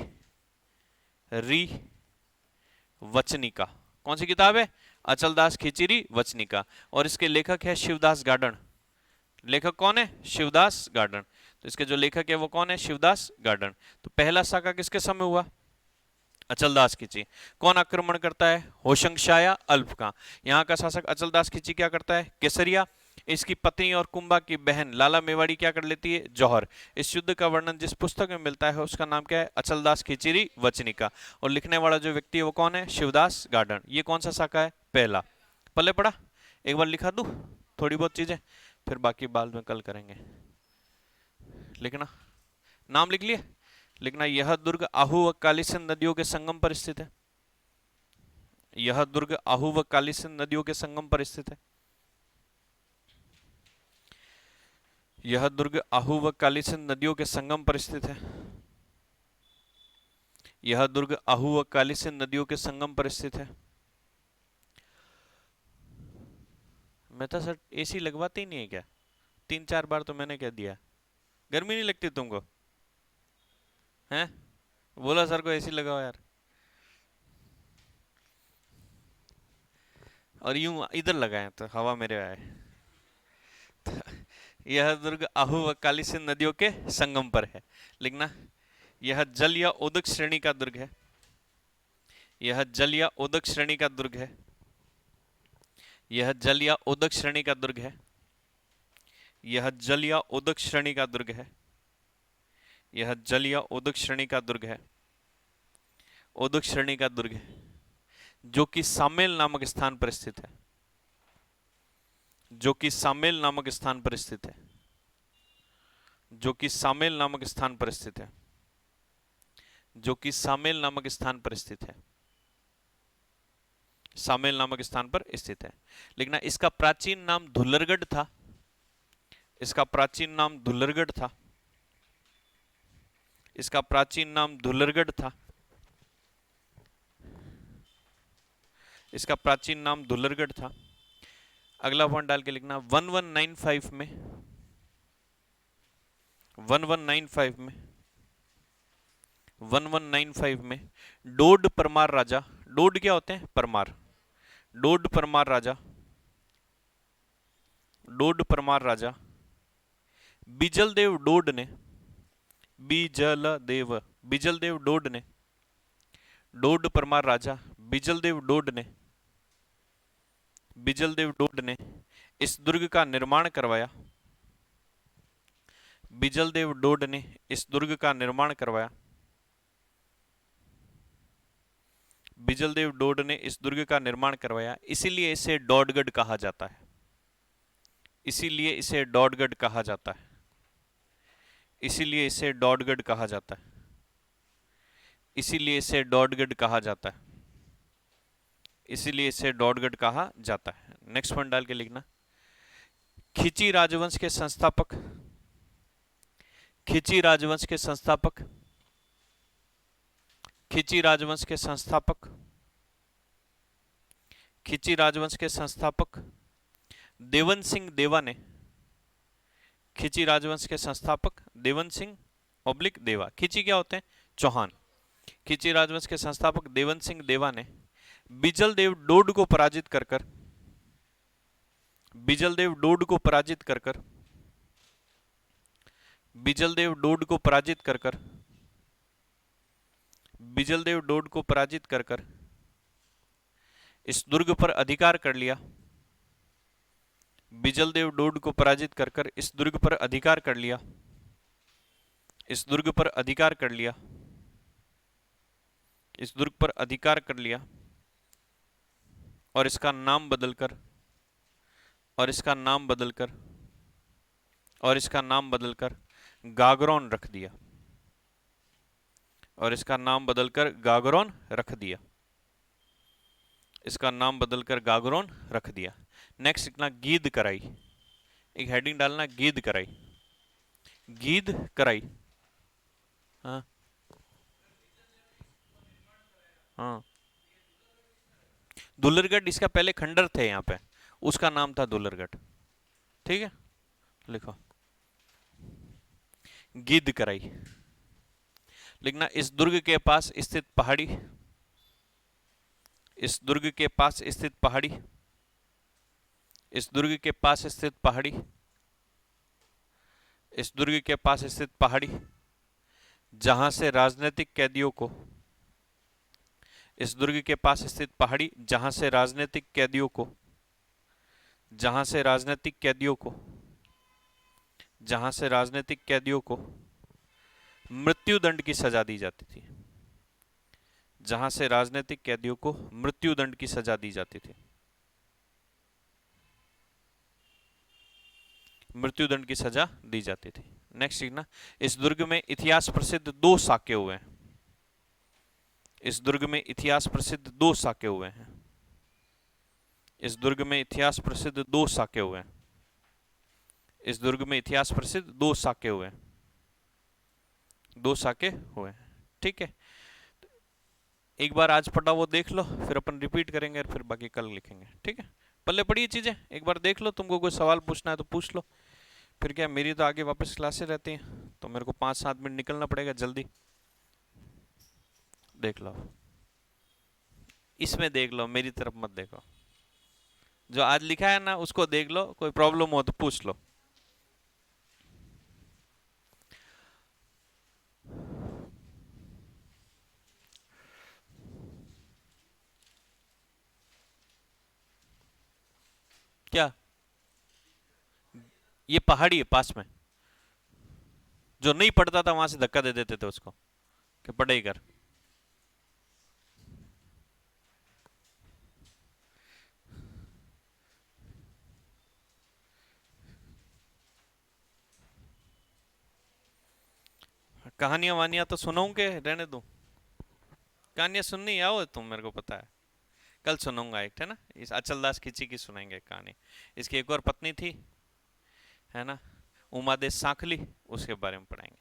री वचनिका। कौन सी किताब है, अचलदास खिचरी वचनिका। और इसके लेखक है शिवदास गार्डन। लेखक कौन है, शिवदास गार्डन। तो इसके जो लेखक है वो कौन है, शिवदास गार्डन। तो पहला साका किसके समय हुआ, अचलदास खिची। कौन आक्रमण करता है, होशंग शाह या अल्प खां। यहाँ का शासक अचलदास खिची क्या करता है, केसरिया। इसकी पत्नी और कुंभा की बहन लाला मेवाड़ी क्या कर लेती है, जौहर। इस युद्ध का वर्णन जिस पुस्तक में मिलता है उसका नाम क्या है, अचलदास खिचरी वचनिका। और लिखने वाला जो व्यक्ति है वो कौन है, शिवदास गार्डन। ये कौन सा शाखा है, पहला। पल्ले पड़ा, एक बार लिखा दूं थोड़ी बहुत चीजें, फिर बाकी बाद में कल करेंगे। लिखना, नाम लिख लिए, लिखना। यह दुर्ग आहू व कालीसिंध नदियों के संगम पर स्थित है। यह दुर्ग आहू व कालीसिंध नदियों के संगम पर स्थित है। यह दुर्ग आहू व कालीसिंध नदियों के संगम पर स्थित है। यह दुर्ग आहू व कालीसिंध नदियों के संगम पर स्थित है। मैं तो सर एसी लगवाते ही नहीं है क्या, 3-4 बार तो मैंने कह दिया। गर्मी नहीं लगती तुमको, हैं, बोला सर को एसी लगाओ यार। और यूं इधर लगाए तो हवा मेरे आए। यह दुर्ग आहू व कालीसिंध नदियों के संगम पर है। लिखना, यह जल या उदक श्रेणी का दुर्ग है। यह जल या उदक श्रेणी का दुर्ग है। यह जल या उदक श्रेणी का दुर्ग है। यह जल या उदक श्रेणी का दुर्ग है। यह जल या उदक श्रेणी का दुर्ग है। उदक श्रेणी का दुर्ग है जो कि सामेल नामक स्थान पर स्थित है। जो कि सामेल नामक स्थान पर स्थित है। जो कि सामेल नामक स्थान पर स्थित है। जो कि सामेल नामक स्थान पर स्थित है। सामेल नामक स्थान पर स्थित है। लिखना, इसका प्राचीन नाम धुल्लरगढ़ था। इसका प्राचीन नाम धुल्लरगढ़ था। इसका प्राचीन नाम धुल्लरगढ़ था। इसका प्राचीन नाम धुल्लरगढ़ था। अगला पॉइंट डाल के लिखना, 1195 में 1195 में 1195 में डोड परमार राजा, डोड क्या होते हैं, परमार। डोड परमार राजा, डोड परमार राजा बिजलदेव डोड ने, बिजलदेव, बिजलदेव डोड ने, डोड परमार राजा बिजलदेव डोड ने, बिजलदेव डोड ने इस दुर्ग का निर्माण करवाया। बिजल देव डोड ने इस दुर्ग का निर्माण करवाया। बिजल देव डोड ने इस दुर्ग का निर्माण करवाया, इसीलिए इसे डोडगढ़ कहा जाता है। इसीलिए इसे डोडगढ़ कहा जाता है। इसीलिए इसे डोडगढ़ कहा जाता है। इसीलिए इसे डोडगढ़ कहा जाता है। इसीलिए इसे डोडगढ़ कहा जाता है। नेक्स्ट पॉइंट डाल के लिखना। खिची राजवंश के संस्थापक। खिची राजवंश के संस्थापक। खिची राजवंश के संस्थापक। खिची राजवंश के संस्थापक देवन सिंह देवा ने। खिची राजवंश के संस्थापक देवन सिंह ऑब्लिक देवा। खिची क्या होते हैं? चौहान। खिची राजवंश के संस्थापक देवन सिंह देवा ने बिजल देव डोड को पराजित कर कर बिजल देव डोड को पराजित कर कर बिजल देव डोड को पराजित कर कर बिजल देव डोड को पराजित कर कर इस दुर्ग पर अधिकार कर लिया। बिजल देव डोड को पराजित कर कर इस दुर्ग पर अधिकार कर लिया। इस दुर्ग पर अधिकार कर लिया। इस दुर्ग पर अधिकार कर लिया और इसका नाम बदलकर और इसका नाम बदलकर और इसका नाम बदलकर गागरोन रख दिया। और इसका नाम बदलकर गागरोन रख दिया। इसका नाम बदलकर गागरोन रख दिया। नेक्स्ट लिखना गीद कराई। एक हेडिंग डालना गीद कराई। गीद कराई। हाँ हाँ। दुल्लरगढ़ इसका पहले खंडर थे यहाँ पे, उसका नाम था दुल्लरगढ़। ठीक है, लिखो गिद्ध कराई। लिखना इस दुर्ग के पास स्थित पहाड़ी। इस दुर्ग के पास स्थित पहाड़ी। इस दुर्ग के पास स्थित पहाड़ी। इस दुर्ग के पास स्थित पहाड़ी जहां से राजनीतिक कैदियों को इस दुर्ग के पास स्थित पहाड़ी जहां से राजनीतिक कैदियों को जहां से राजनीतिक कैदियों को जहां से राजनीतिक कैदियों को मृत्युदंड की सजा दी जाती थी। जहां से राजनीतिक कैदियों को मृत्युदंड की सजा दी जाती थी। मृत्युदंड की सजा दी जाती थी। नेक्स्ट लिखना इस दुर्ग में इतिहास प्रसिद्ध 2 साके हुए हैं। इस दुर्ग में इतिहास प्रसिद्ध 2 साके हुए हैं। इस दुर्ग में इतिहास प्रसिद्ध 2 साके हुए हैं। इस दुर्ग में इतिहास प्रसिद्ध 2 साके हुए हैं। 2 साके हुए हैं। ठीक है, एक बार आज पढ़ा वो देख लो, फिर अपन रिपीट करेंगे और फिर बाकी कल लिखेंगे। ठीक है, पल्ले पड़ी चीजें एक बार देख लो। तुमको कोई सवाल पूछना है तो पूछ लो। फिर क्या, मेरी तो आगे वापस क्लासेस रहती हैं तो मेरे को 5-7 मिनट निकलना पड़ेगा जल्दी। देख लो, इसमें देख लो, मेरी तरफ मत देखो। जो आज लिखा है ना उसको देख लो, कोई प्रॉब्लम हो तो पूछ लो। क्या ये पहाड़ी है पास में? जो नहीं पढ़ता था वहां से धक्का दे देते थे उसको कि पढ़ाई कर। कहानियां वानियां तो सुनाऊंगे, रहने दो। कहानियां सुननी आओ तुम, मेरे को पता है। कल सुनूंगा एक, है ना, इस अचल दास खिची की सुनाएंगे कहानी। इसकी एक और पत्नी थी, है ना, उमादेश सांखली, उसके बारे में पढ़ाएंगे।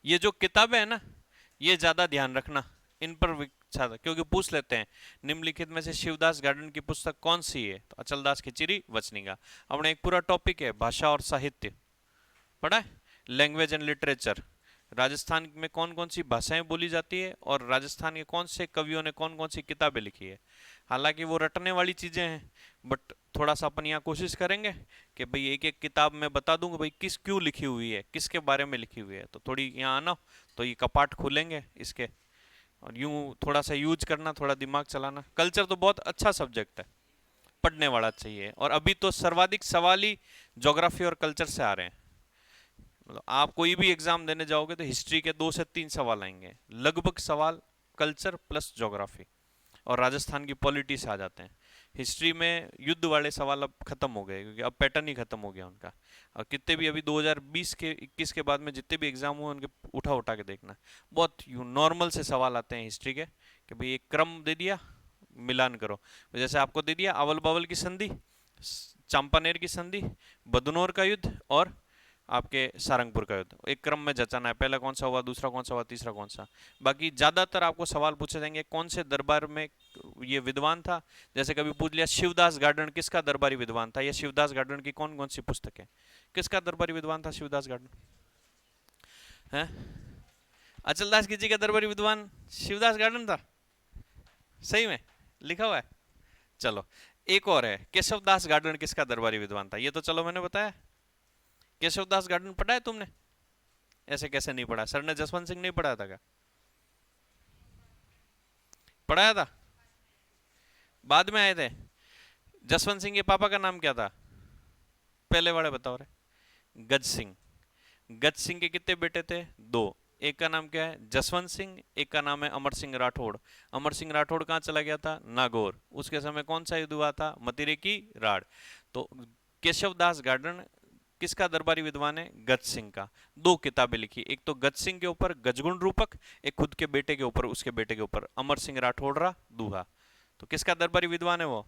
ये जो किताबें है ना, ये ज्यादा ध्यान रखना इन पर ज्यादा, क्योंकि पूछ लेते हैं निम्नलिखित में से शिवदास गार्डन की पुस्तक कौन सी है, तो अचल दास खिचड़ी वचनिका। अपने एक पूरा टॉपिक है भाषा और साहित्य पढ़ा है, लैंग्वेज एंड लिटरेचर। राजस्थान में कौन कौन सी भाषाएं बोली जाती है और राजस्थान के कौन से कवियों ने कौन कौन सी किताबें लिखी है। हालांकि वो रटने वाली चीजें हैं, बट थोड़ा सा अपन यहाँ कोशिश करेंगे कि भाई एक एक किताब में बता दूंगा भाई किस क्यों लिखी हुई है, किसके बारे में लिखी हुई है। तो थोड़ी यहाँ आना तो ये कपाट खुलेंगे इसके, और यूं थोड़ा सा यूज करना, थोड़ा दिमाग चलाना। कल्चर तो बहुत अच्छा सब्जेक्ट है, पढ़ने वाला चाहिए। और अभी तो सर्वाधिक सवाल ही ज्योग्राफी और कल्चर से आ रहे हैं। मतलब आप कोई भी एग्जाम देने जाओगे तो हिस्ट्री के 2 से 3 सवाल आएंगे, लगभग सवाल कल्चर प्लस ज्योग्राफी। और राजस्थान की पॉलिटी से आ जाते हैं। हिस्ट्री में युद्ध वाले सवाल अब खत्म हो गए, क्योंकि अब पैटर्न ही खत्म हो गया उनका। और कितने भी अभी 2020 के 21 के बाद में जितने भी एग्जाम हुए उनके उठा उठा के देखना, बहुत नॉर्मल से सवाल आते हैं हिस्ट्री के, कि भाई एक क्रम दे दिया, मिलान करो। जैसे आपको दे दिया अवल बावल की संधि, चंपानेर की संधि, बदनौर का युद्ध और आपके सारंगपुर का युद्ध, एक क्रम में जचाना है, पहला कौन सा हुआ, दूसरा कौन सा हुआ, तीसरा कौन सा। बाकी ज्यादातर आपको सवाल पूछे जाएंगे कौन से दरबार में ये विद्वान था। जैसे कभी पूछ लिया शिवदास गार्डन किसका दरबारी विद्वान था, या शिवदास गार्डन की कौन कौन सी पुस्तक है, किसका दरबारी विद्वान था शिवदास गार्डन है। अचलदास की जी का दरबारी विद्वान शिवदास गार्डन था, सही में लिखा हुआ है। चलो एक और है, केशवदास गार्डन किसका दरबारी विद्वान था, ये तो चलो मैंने बताया। केशवदास गार्डन पढ़ा है तुमने? ऐसे कैसे नहीं पढ़ा, सर ने जसवंत सिंह नहीं पढ़ाया था क्या? पढ़ाया था, बाद में आए थे। जसवंत सिंह के पापा का नाम क्या था, पहले वाले बताओ रे। गज सिंह। गज सिंह के कितने बेटे थे, 2। एक का नाम क्या है जसवंत सिंह, एक का नाम है अमर सिंह राठौड़। अमर सिंह राठौड़ कहाँ चला गया था, नागौर। उसके समय कौन सा युद्ध हुआ था, मतिरे की राड़। तो केशवदास गार्डन किसका दरबारी विद्वान है, गज सिंह का। 2 किताबें लिखी, एक तो गज सिंह के ऊपर गजगुण रूपक, एक खुद के बेटे के ऊपर, उसके बेटे के ऊपर अमर सिंह राठौड़रा दूहा। तो किसका दरबारी विद्वान है वो,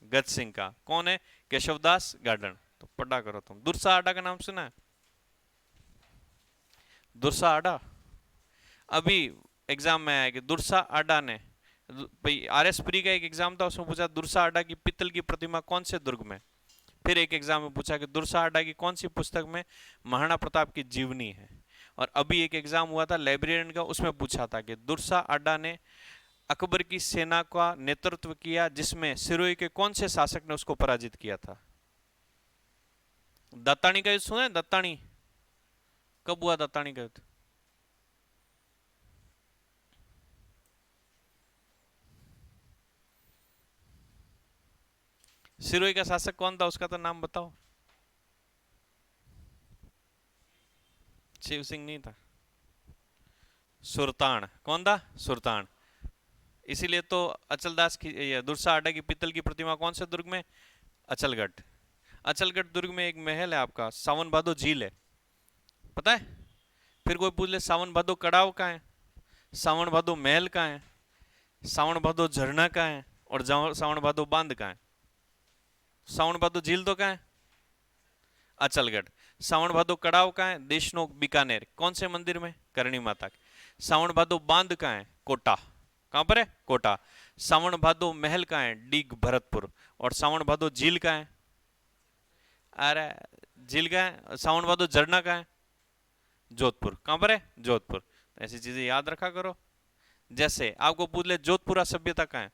गज सिंह का। कौन है, केशवदास गार्डन। तो पढ़ा करो तुम। दुर्सा आडा का नाम सुना है, दुर्सा आडा अभी एग्जाम में आया कि दुर्सा आडा ने, भाई आरएस प्री का एक एग्जाम था उसमें पूछा दुर्सा आडा की पित्तल की प्रतिमा कौन से दुर्ग में। फिर एक एग्जाम में पूछा कि दुर्सा आडा की कौन सी पुस्तक में महाराणा प्रताप की जीवनी है। और अभी एक एग्जाम हुआ था लाइब्रेरियन का, उसमें पूछा था कि दुर्सा आडा ने अकबर की सेना का नेतृत्व किया जिसमें सिरोही के कौन से शासक ने उसको पराजित किया था। दत्तानी का युद्ध सुना है, दत्तानी कब हुआ, दत्तानी का युद्ध? सिरोही का शासक कौन था, उसका तो नाम बताओ। शिव सिंह नहीं था, सुरतान। कौन था, सुरतान। इसीलिए तो अचलदास की दुर्सा आडा की पित्तल की प्रतिमा कौन से दुर्ग में, अचलगढ़। अचलगढ़ दुर्ग में एक महल है आपका, सावन भादो झील है, पता है? फिर कोई पूछ ले सावन भादो कड़ाव कहाँ है, सावन भादो महल कहाँ है, सावन भादो झरना कहाँ है, और सावन भादो बांध कहाँ है। सावन भादो झील तो कहाँ है, अचलगढ़। सावन भादो कड़ाव कहाँ है, देशनोक बीकानेर। कौन से मंदिर में, करणी माता के। सावन भादो बांध कहाँ है, कोटा। कहाँ पर है, कोटा। सावन भादो महल कहाँ है, डीग भरतपुर। और सावन भादो झील कहाँ है, अरे झील कहाँ है, सावन भादो झरना कहाँ है, जोधपुर। कहाँ पर है, जोधपुर। ऐसी चीजें याद रखा करो। जैसे आपको पूछ ले जोधपुरा सभ्यता कहाँ है,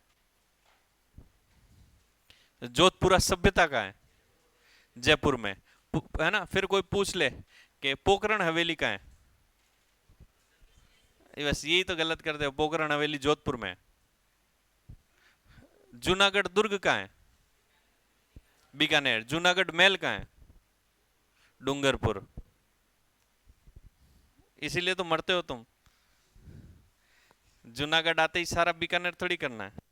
जोधपुरा सभ्यता कहाँ है, जयपुर में, है ना। फिर कोई पूछ ले कि पोखरण हवेली कहाँ है, बस यही तो गलत करते हो, पोखरण हवेली जोधपुर में। जूनागढ़ दुर्ग कहाँ है, बीकानेर। जूनागढ़ महल कहाँ है, डूंगरपुर। इसीलिए तो मरते हो तुम। जूनागढ़ आते ही सारा बीकानेर थोड़ी करना है।